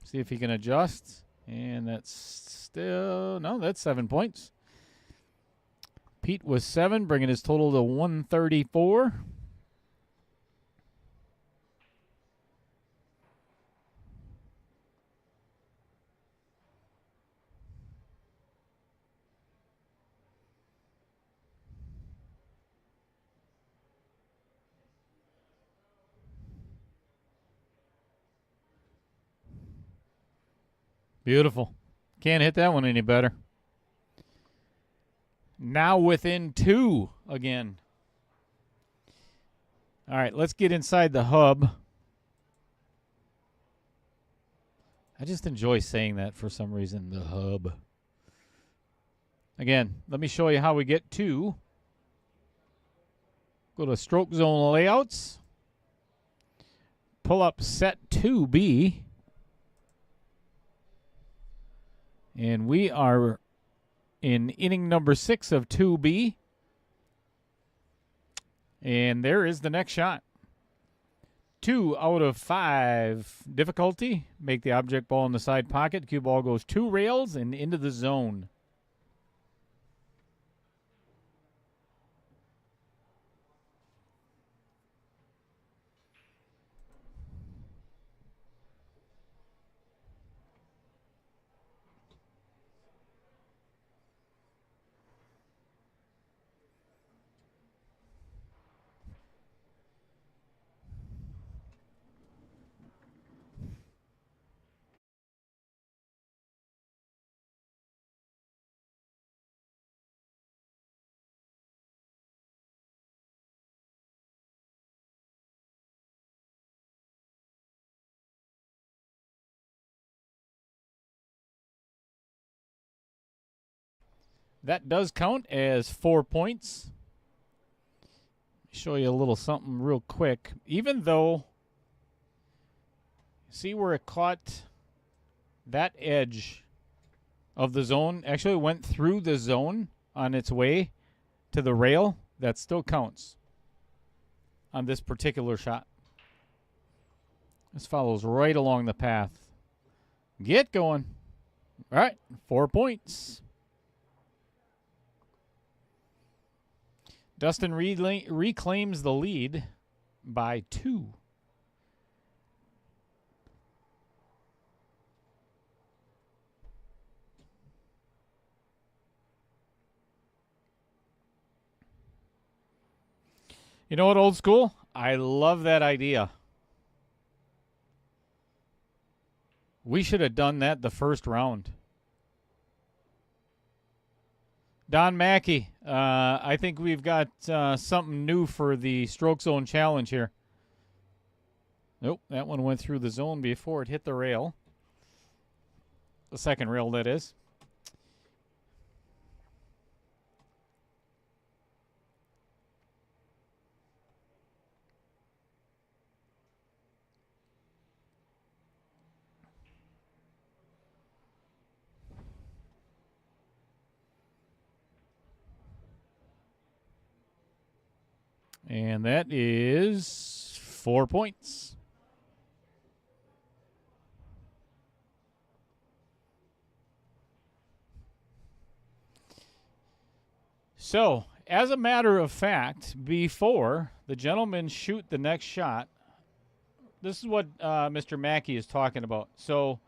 See if he can adjust. And that's still, no, that's 7 points. Pete was 7, bringing his total to 134. Beautiful. Can't hit that one any better. Now within 2 again. All right, let's get inside the hub. I just enjoy saying that for some reason, the hub. Again, let me show you how we get to. Go to Stroke Zone Layouts. Pull up Set 2B. And we are in inning number 6 of 2B. And there is the next shot. 2 out of 5 difficulty. Make the object ball in the side pocket. Cue ball goes 2 rails and into the zone. That does count as 4 points. Show you a little something real quick. Even though, see where it caught that edge of the zone, actually went through the zone on its way to the rail, that still counts on this particular shot. This follows right along the path. Get going. All right, 4 points. Dustin reclaims the lead by 2. You know what, old school? I love that idea. We should have done that the first round. Don Mackey, I think we've got something new for the Stroke Zone Challenge here. Nope, that one went through the zone before it hit the rail. The second rail, that is. And that is 4 points. So, as a matter of fact, before the gentlemen shoot the next shot, this is what Mr. Mackey is talking about. So,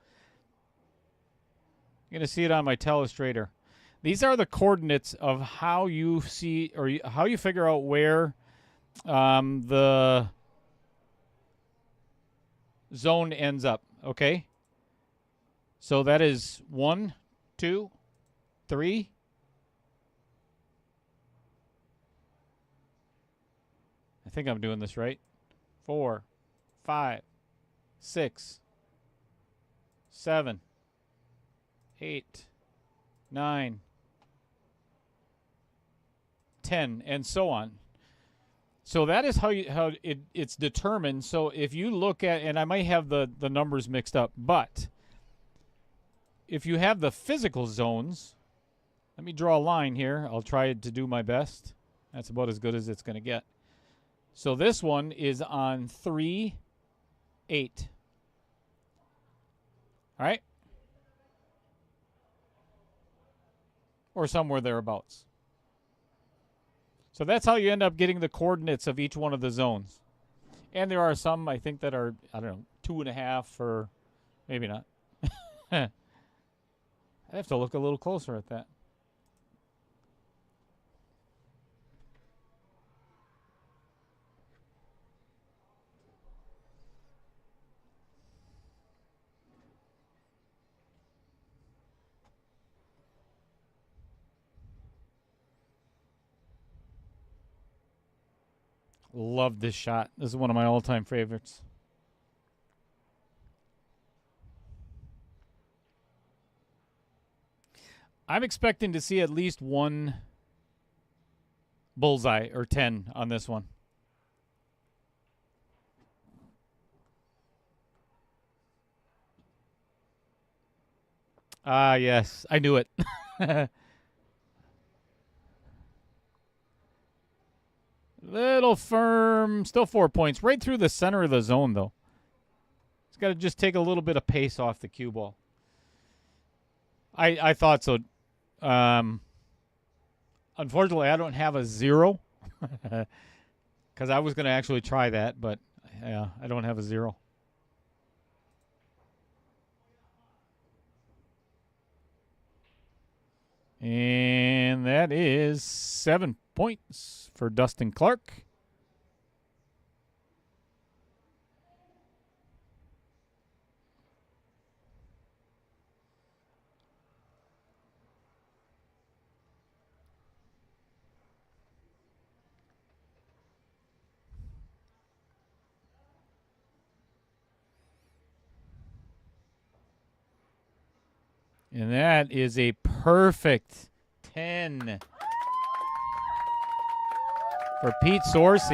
you're going to see it on my telestrator. These are the coordinates of how you see, or how you figure out where the zone ends up, okay? So that is 1, 2, 3. I think I'm doing this right. 4, 5, 6, 7, 8, 9, 10, and so on. So that is how it's determined. So if you look at, and I might have the numbers mixed up, but if you have the physical zones, let me draw a line here. I'll try to do my best. That's about as good as it's going to get. So this one is on 3, 8. All right? Or somewhere thereabouts. So that's how you end up getting the coordinates of each one of the zones. And there are some, I think, that are, I don't know, 2.5 or maybe not. I'd have to look a little closer at that. Love this shot. This is one of my all-time favorites. I'm expecting to see at least one bullseye or 10 on this one. Ah, yes. I knew it. Little firm. Still 4 points. Right through the center of the zone, though. He's got to just take a little bit of pace off the cue ball. I thought so. Unfortunately, I don't have a 0. Because I was going to actually try that, but yeah, I don't have a 0. And that is 7 points for Dustin Clark. And that is a perfect 10 for Pete Sorce.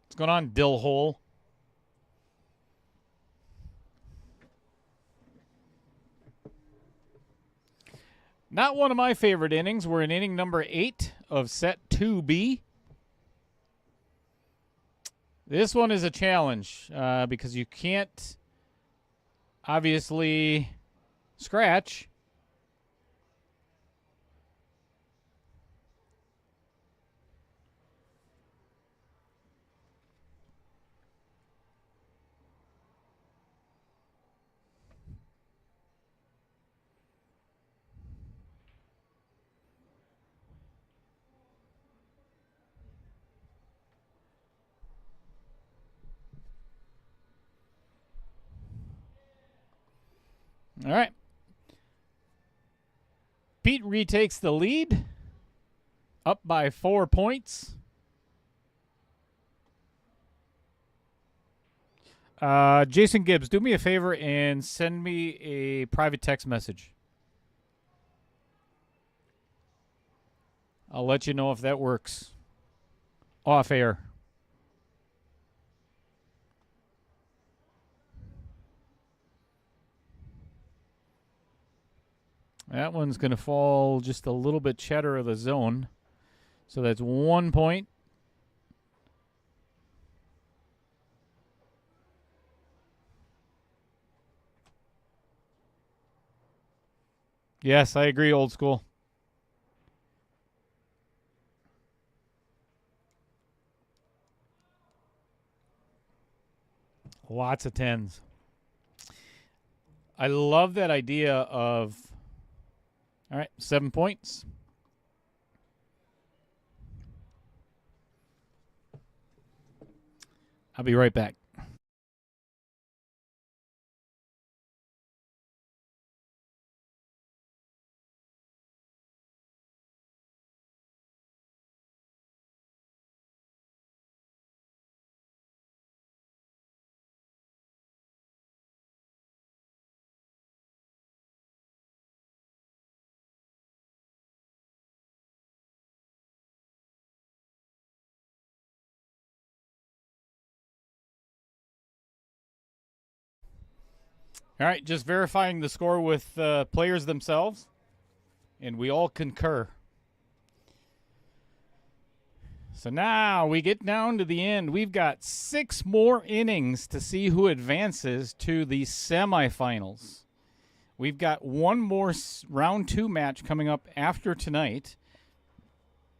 What's going on, Dill Hole? Not one of my favorite innings. We're in inning number 8 of set 2B. This one is a challenge because you can't obviously scratch. All right. Pete retakes the lead, up by 4 points. Jason Gibbs, do me a favor and send me a private text message. I'll let you know if that works. Off air. That one's going to fall just a little bit cheddar of the zone. So that's 1 point. Yes, I agree, old school. Lots of 10s. I love that idea of, all right, 7 points. I'll be right back. All right, just verifying the score with players themselves, and we all concur. So now we get down to the end. We've got 6 more innings to see who advances to the semifinals. We've got one more round 2 match coming up after tonight,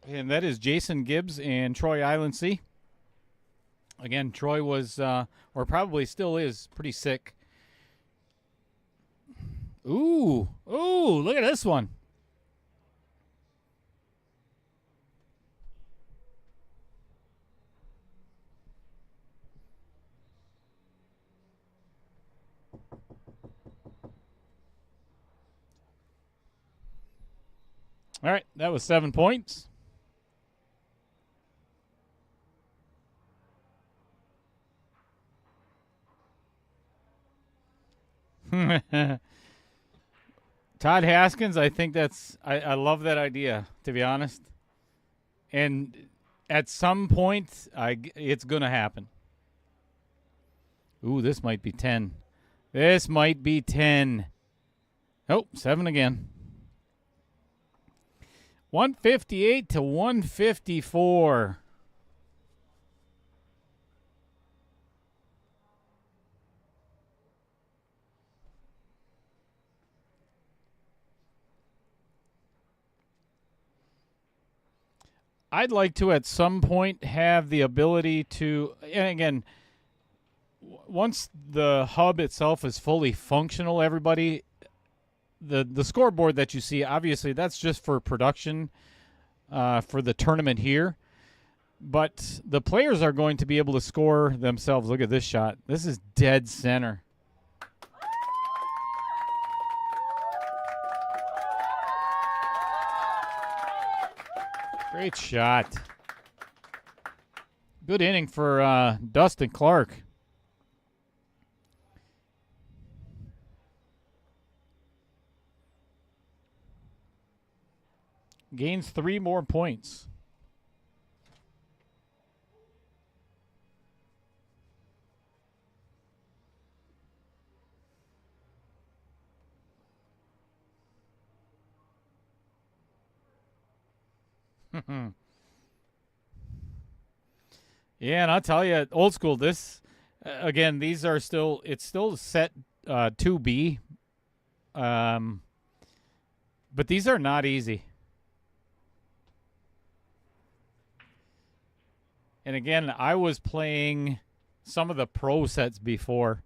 and that is Jason Gibbs and Troy Islandsea. Again, Troy was, or probably still is, pretty sick. Ooh, look at this one. All right, that was 7 points. Todd Haskins, I think I love that idea, to be honest. And at some point, it's going to happen. Ooh, this might be 10. This might be 10. Oh, 7 again. 158 to 154. I'd like to at some point have the ability to, and again, once the hub itself is fully functional, everybody, the scoreboard that you see, obviously that's just for production for the tournament here. But the players are going to be able to score themselves. Look at this shot. This is dead center. Great shot. Good inning for Dustin Clark. Gains 3 more points. Yeah, and I'll tell you, old school, this, again, these are still, it's still set 2B. But these are not easy. And again, I was playing some of the pro sets before,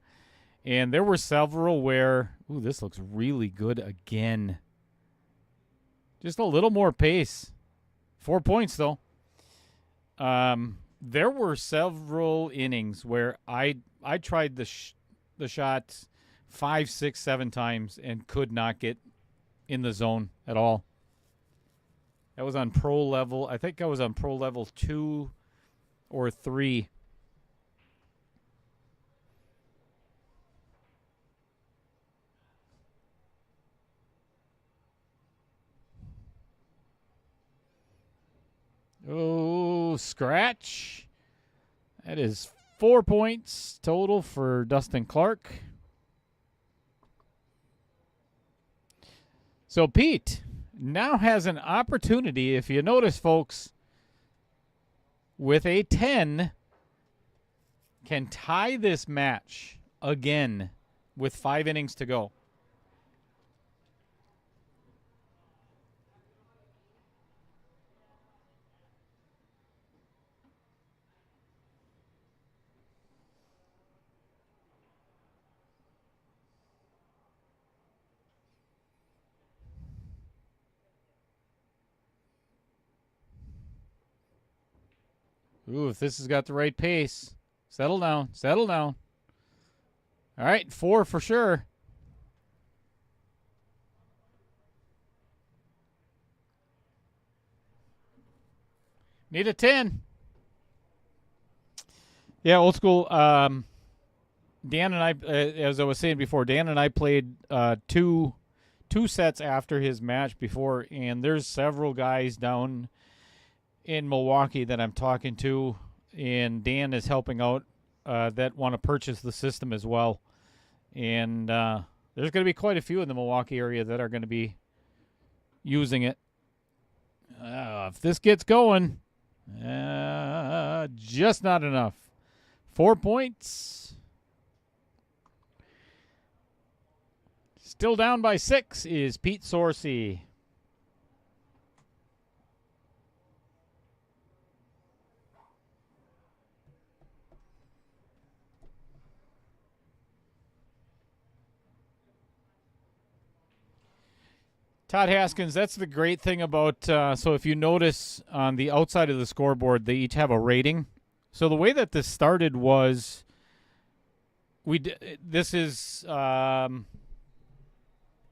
and there were several where, ooh, this looks really good again. Just a little more pace. 4 points, though. There were several innings where I tried the shots 5, 6, 7 times and could not get in the zone at all. That was on pro level. I think I was on pro level 2 or 3. Oh, scratch. That is 4 points total for Dustin Clark. So Pete now has an opportunity, if you notice, folks, with a 10, can tie this match again with 5 innings to go. Ooh, if this has got the right pace. Settle down. Settle down. All right, 4 for sure. Need a 10. Yeah, old school. Dan and I, as I was saying before, Dan and I played two sets after his match before, and there's several guys down in Milwaukee that I'm talking to, and Dan is helping out that want to purchase the system as well. And there's going to be quite a few in the Milwaukee area that are going to be using it. If this gets going, just not enough. 4 points. Still down by 6 is Pete Sorce. Todd Haskins, that's the great thing about, so if you notice on the outside of the scoreboard, they each have a rating. So the way that this started was, this is, the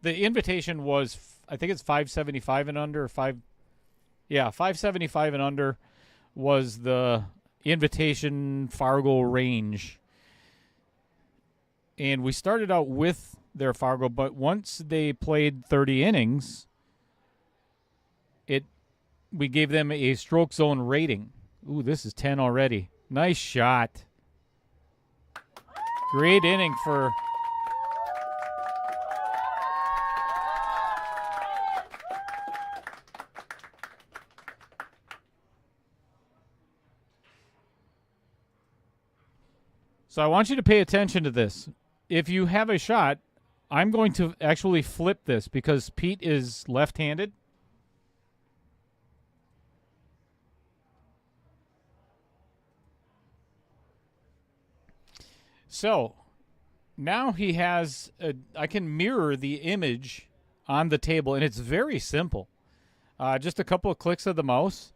invitation was, I think it's 575 and under, 575 and under was the invitation Fargo range. And we started out with there, Fargo. But once they played 30 innings, we gave them a stroke zone rating. Ooh, this is 10 already. Nice shot. Great inning for... So I want you to pay attention to this. If you have a shot, I'm going to actually flip this because Pete is left-handed. So now he has, I can mirror the image on the table, and it's very simple. Just a couple of clicks of the mouse,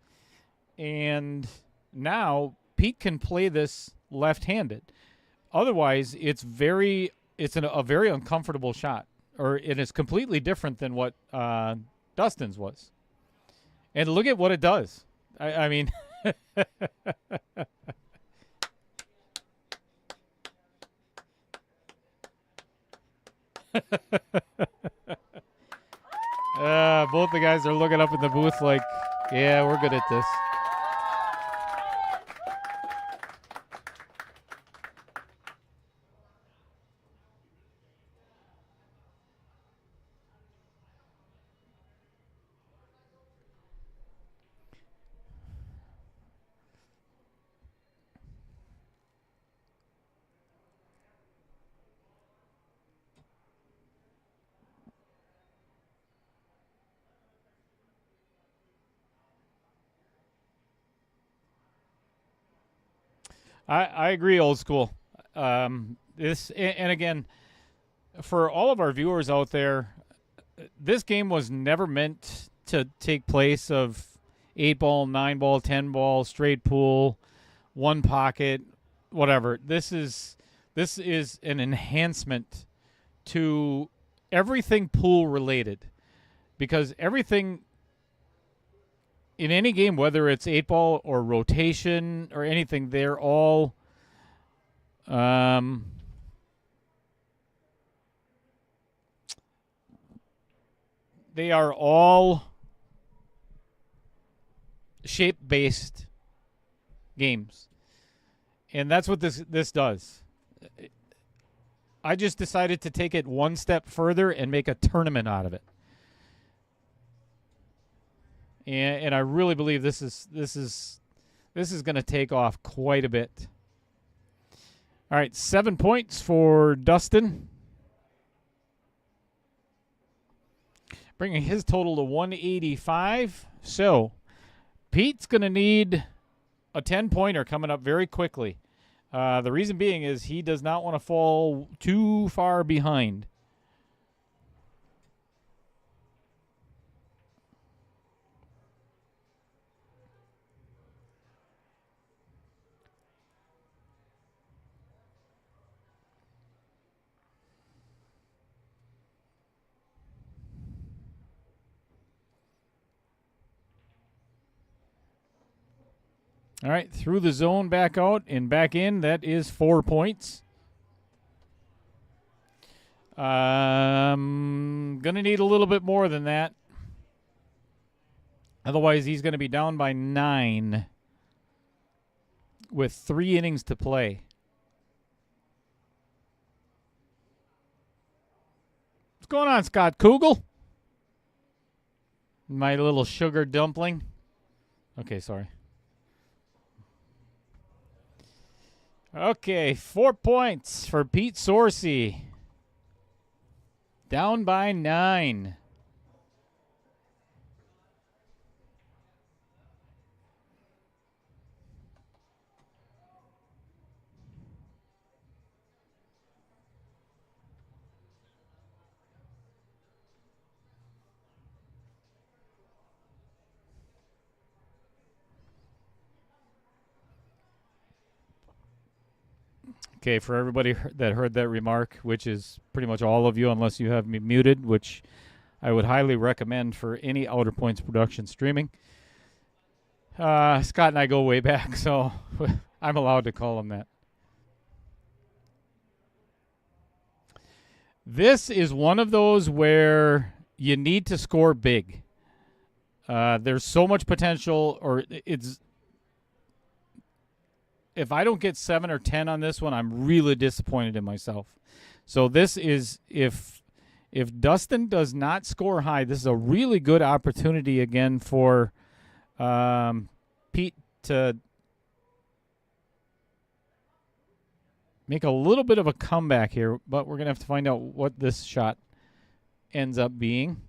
and now Pete can play this left-handed. Otherwise, it's a very uncomfortable shot, or it is completely different than what Dustin's was. And look at what it does. I mean... Both the guys are looking up in the booth like, yeah, we're good at this. I agree, old school. This and again, for all of our viewers out there, this game was never meant to take place of 8-ball, 9-ball, 10-ball, straight pool, one pocket, whatever. This is an enhancement to everything pool related, because everything in any game, whether it's 8-ball or rotation or anything, they're all they are all shape-based games. And that's what this does. I just decided to take it one step further and make a tournament out of it. And I really believe this is going to take off quite a bit. All right, 7 points for Dustin, bringing his total to 185. So Pete's going to need a 10-pointer coming up very quickly. The reason being is he does not want to fall too far behind. All right, through the zone, back out, and back in. That is 4 points. Gonna need a little bit more than that. Otherwise, he's going to be down by 9 with 3 innings to play. What's going on, Scott Kugel? My little sugar dumpling. Okay, sorry. Okay, 4 points for Pete Sorce. Down by 9. Okay, for everybody that heard that remark, which is pretty much all of you unless you have me muted, which I would highly recommend for any Outer Points production streaming. Scott and I go way back, so I'm allowed to call him that. This is one of those where you need to score big. There's so much potential, or it's. If I don't get 7 or 10 on this one, I'm really disappointed in myself. So this is if Dustin does not score high, this is a really good opportunity again for Pete to make a little bit of a comeback here, but we're going to have to find out what this shot ends up being.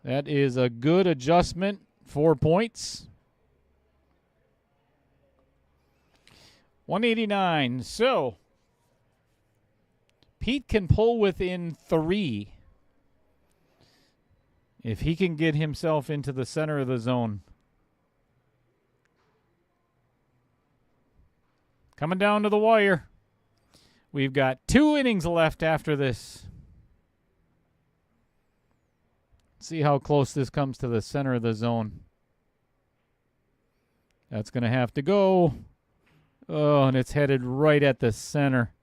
That is a good adjustment. 4 points. 189. So, Pete can pull within 3 if he can get himself into the center of the zone. Coming down to the wire. We've got 2 innings left after this. See how close this comes to the center of the zone. That's going to have to go. Oh, and it's headed right at the center.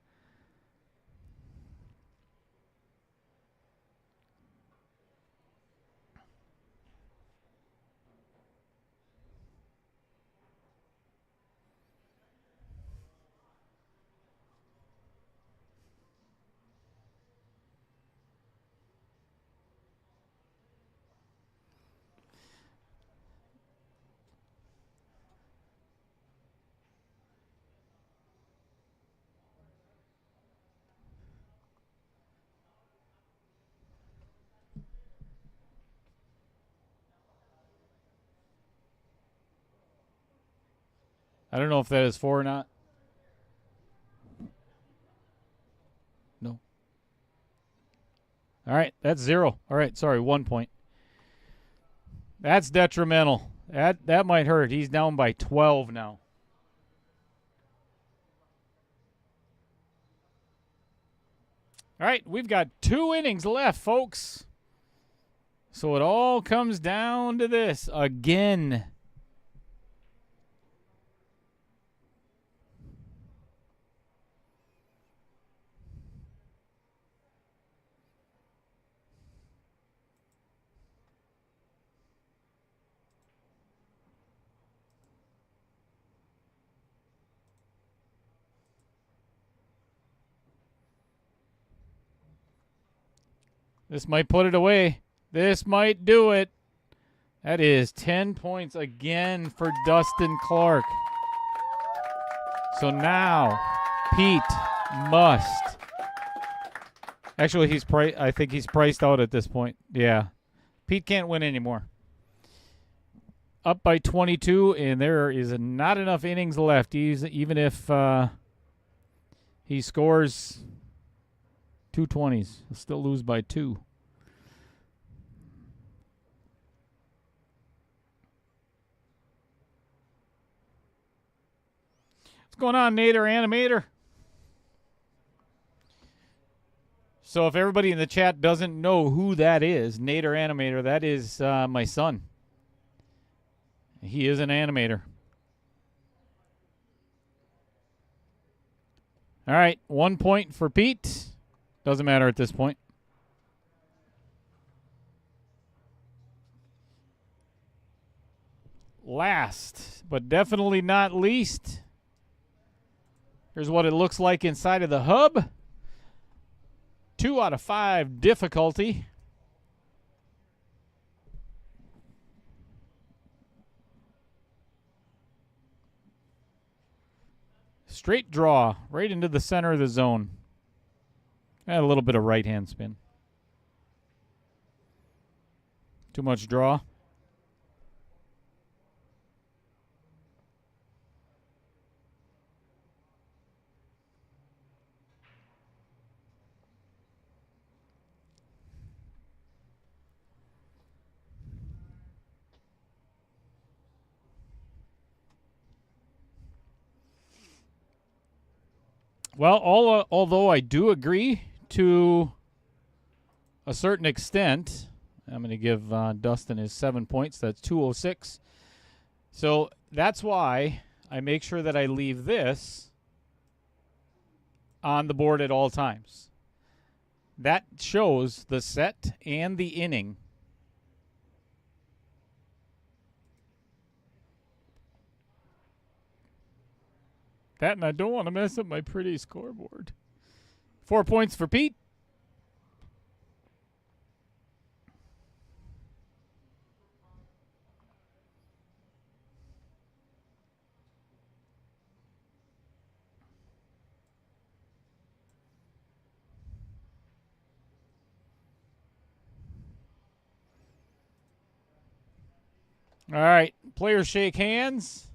I don't know if that is 4 or not. No. All right, that's 0. All right, sorry, 1 point. That's detrimental. That might hurt. He's down by 12 now. All right, we've got 2 innings left, folks. So it all comes down to this again. This might put it away. This might do it. That is 10 points again for Dustin Clark. So now Pete must. Actually, I think he's priced out at this point. Yeah. Pete can't win anymore. Up by 22, and there is not enough innings left. Even if he scores 220s. He'll still lose by 2. What's going on, Nader Animator? So if everybody in the chat doesn't know who that is, Nader Animator, that is my son. He is an animator. All right, 1 point for Pete. Doesn't matter at this point. Last, but definitely not least, here's what it looks like inside of the hub. 2 out of 5 difficulty. Straight draw right into the center of the zone. And a little bit of right-hand spin. Too much draw. Well, although I do agree to a certain extent, I'm going to give Dustin his 7 points. That's 206. So that's why I make sure that I leave this on the board at all times. That shows the set and the inning. That, and I don't want to mess up my pretty scoreboard. 4 points for Pete. All right, players shake hands.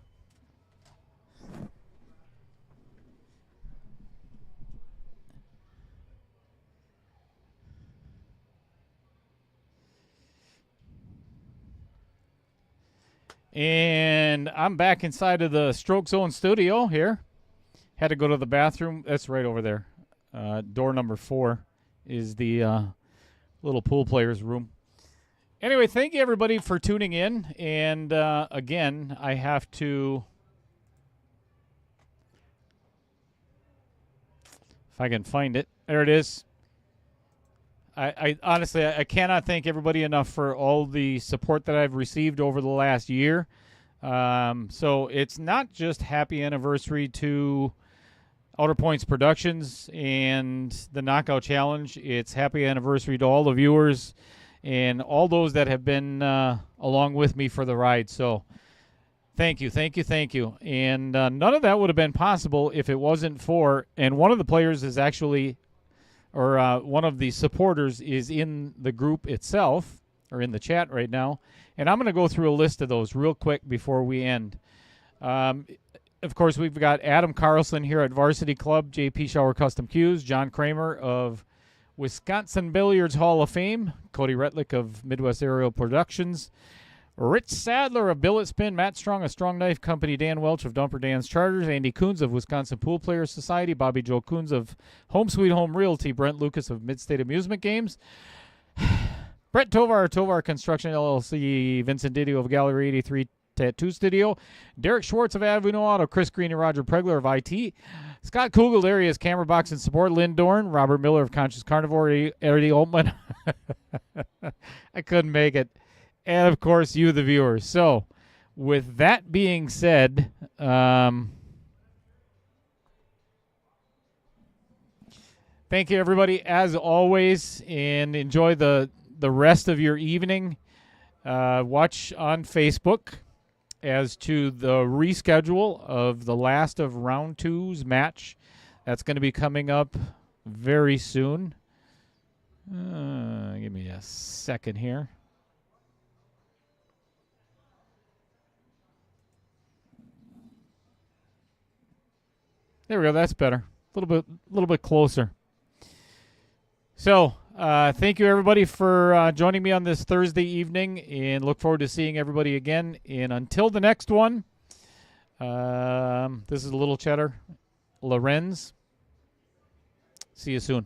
And I'm back inside of the Stroke Zone studio here. Had to go to the bathroom. That's right over there. Door number 4 is the little pool players room. Anyway, thank you everybody for tuning in. And again, I have to, if I can find it, there it is. I honestly, I cannot thank everybody enough for all the support that I've received over the last year. So it's not just happy anniversary to Outer Points Productions and the Knockout Challenge. It's happy anniversary to all the viewers and all those that have been along with me for the ride. So thank you, thank you, thank you. And none of that would have been possible if it wasn't for, and one of the players is actually, or one of the supporters is in the group itself, or in the chat right now. And I'm going to go through a list of those real quick before we end. Of course, we've got Adam Carlson here at Varsity Club, JP Shower Custom Cues, John Kramer of Wisconsin Billiards Hall of Fame, Cody Retlick of Midwest Aerial Productions, Rich Sadler of Billet Spin, Matt Strong of Strong Knife Company, Dan Welch of Dumper Dan's Charters, Andy Coons of Wisconsin Pool Players Society, Bobby Joe Coons of Home Sweet Home Realty, Brent Lucas of Midstate Amusement Games, Brett Tovar of Tovar Construction LLC, Vincent Didio of Gallery 83 Tattoo Studio, Derek Schwartz of Avenue Auto, Chris Green and Roger Pregler of IT, Scott Kugel, Area's Camera Box and Support, Lynn Dorn, Robert Miller of Conscious Carnivore, Eddie Altman. I couldn't make it. And, of course, you, the viewers. So, with that being said, thank you, everybody, as always, and enjoy the rest of your evening. Watch on Facebook as to the reschedule of the last of Round 2's match. That's going to be coming up very soon. Give me a second here. There we go. That's better. A little bit closer. So, thank you everybody for joining me on this Thursday evening, and look forward to seeing everybody again. And until the next one, this is Little Cheddar Lorenz. See you soon.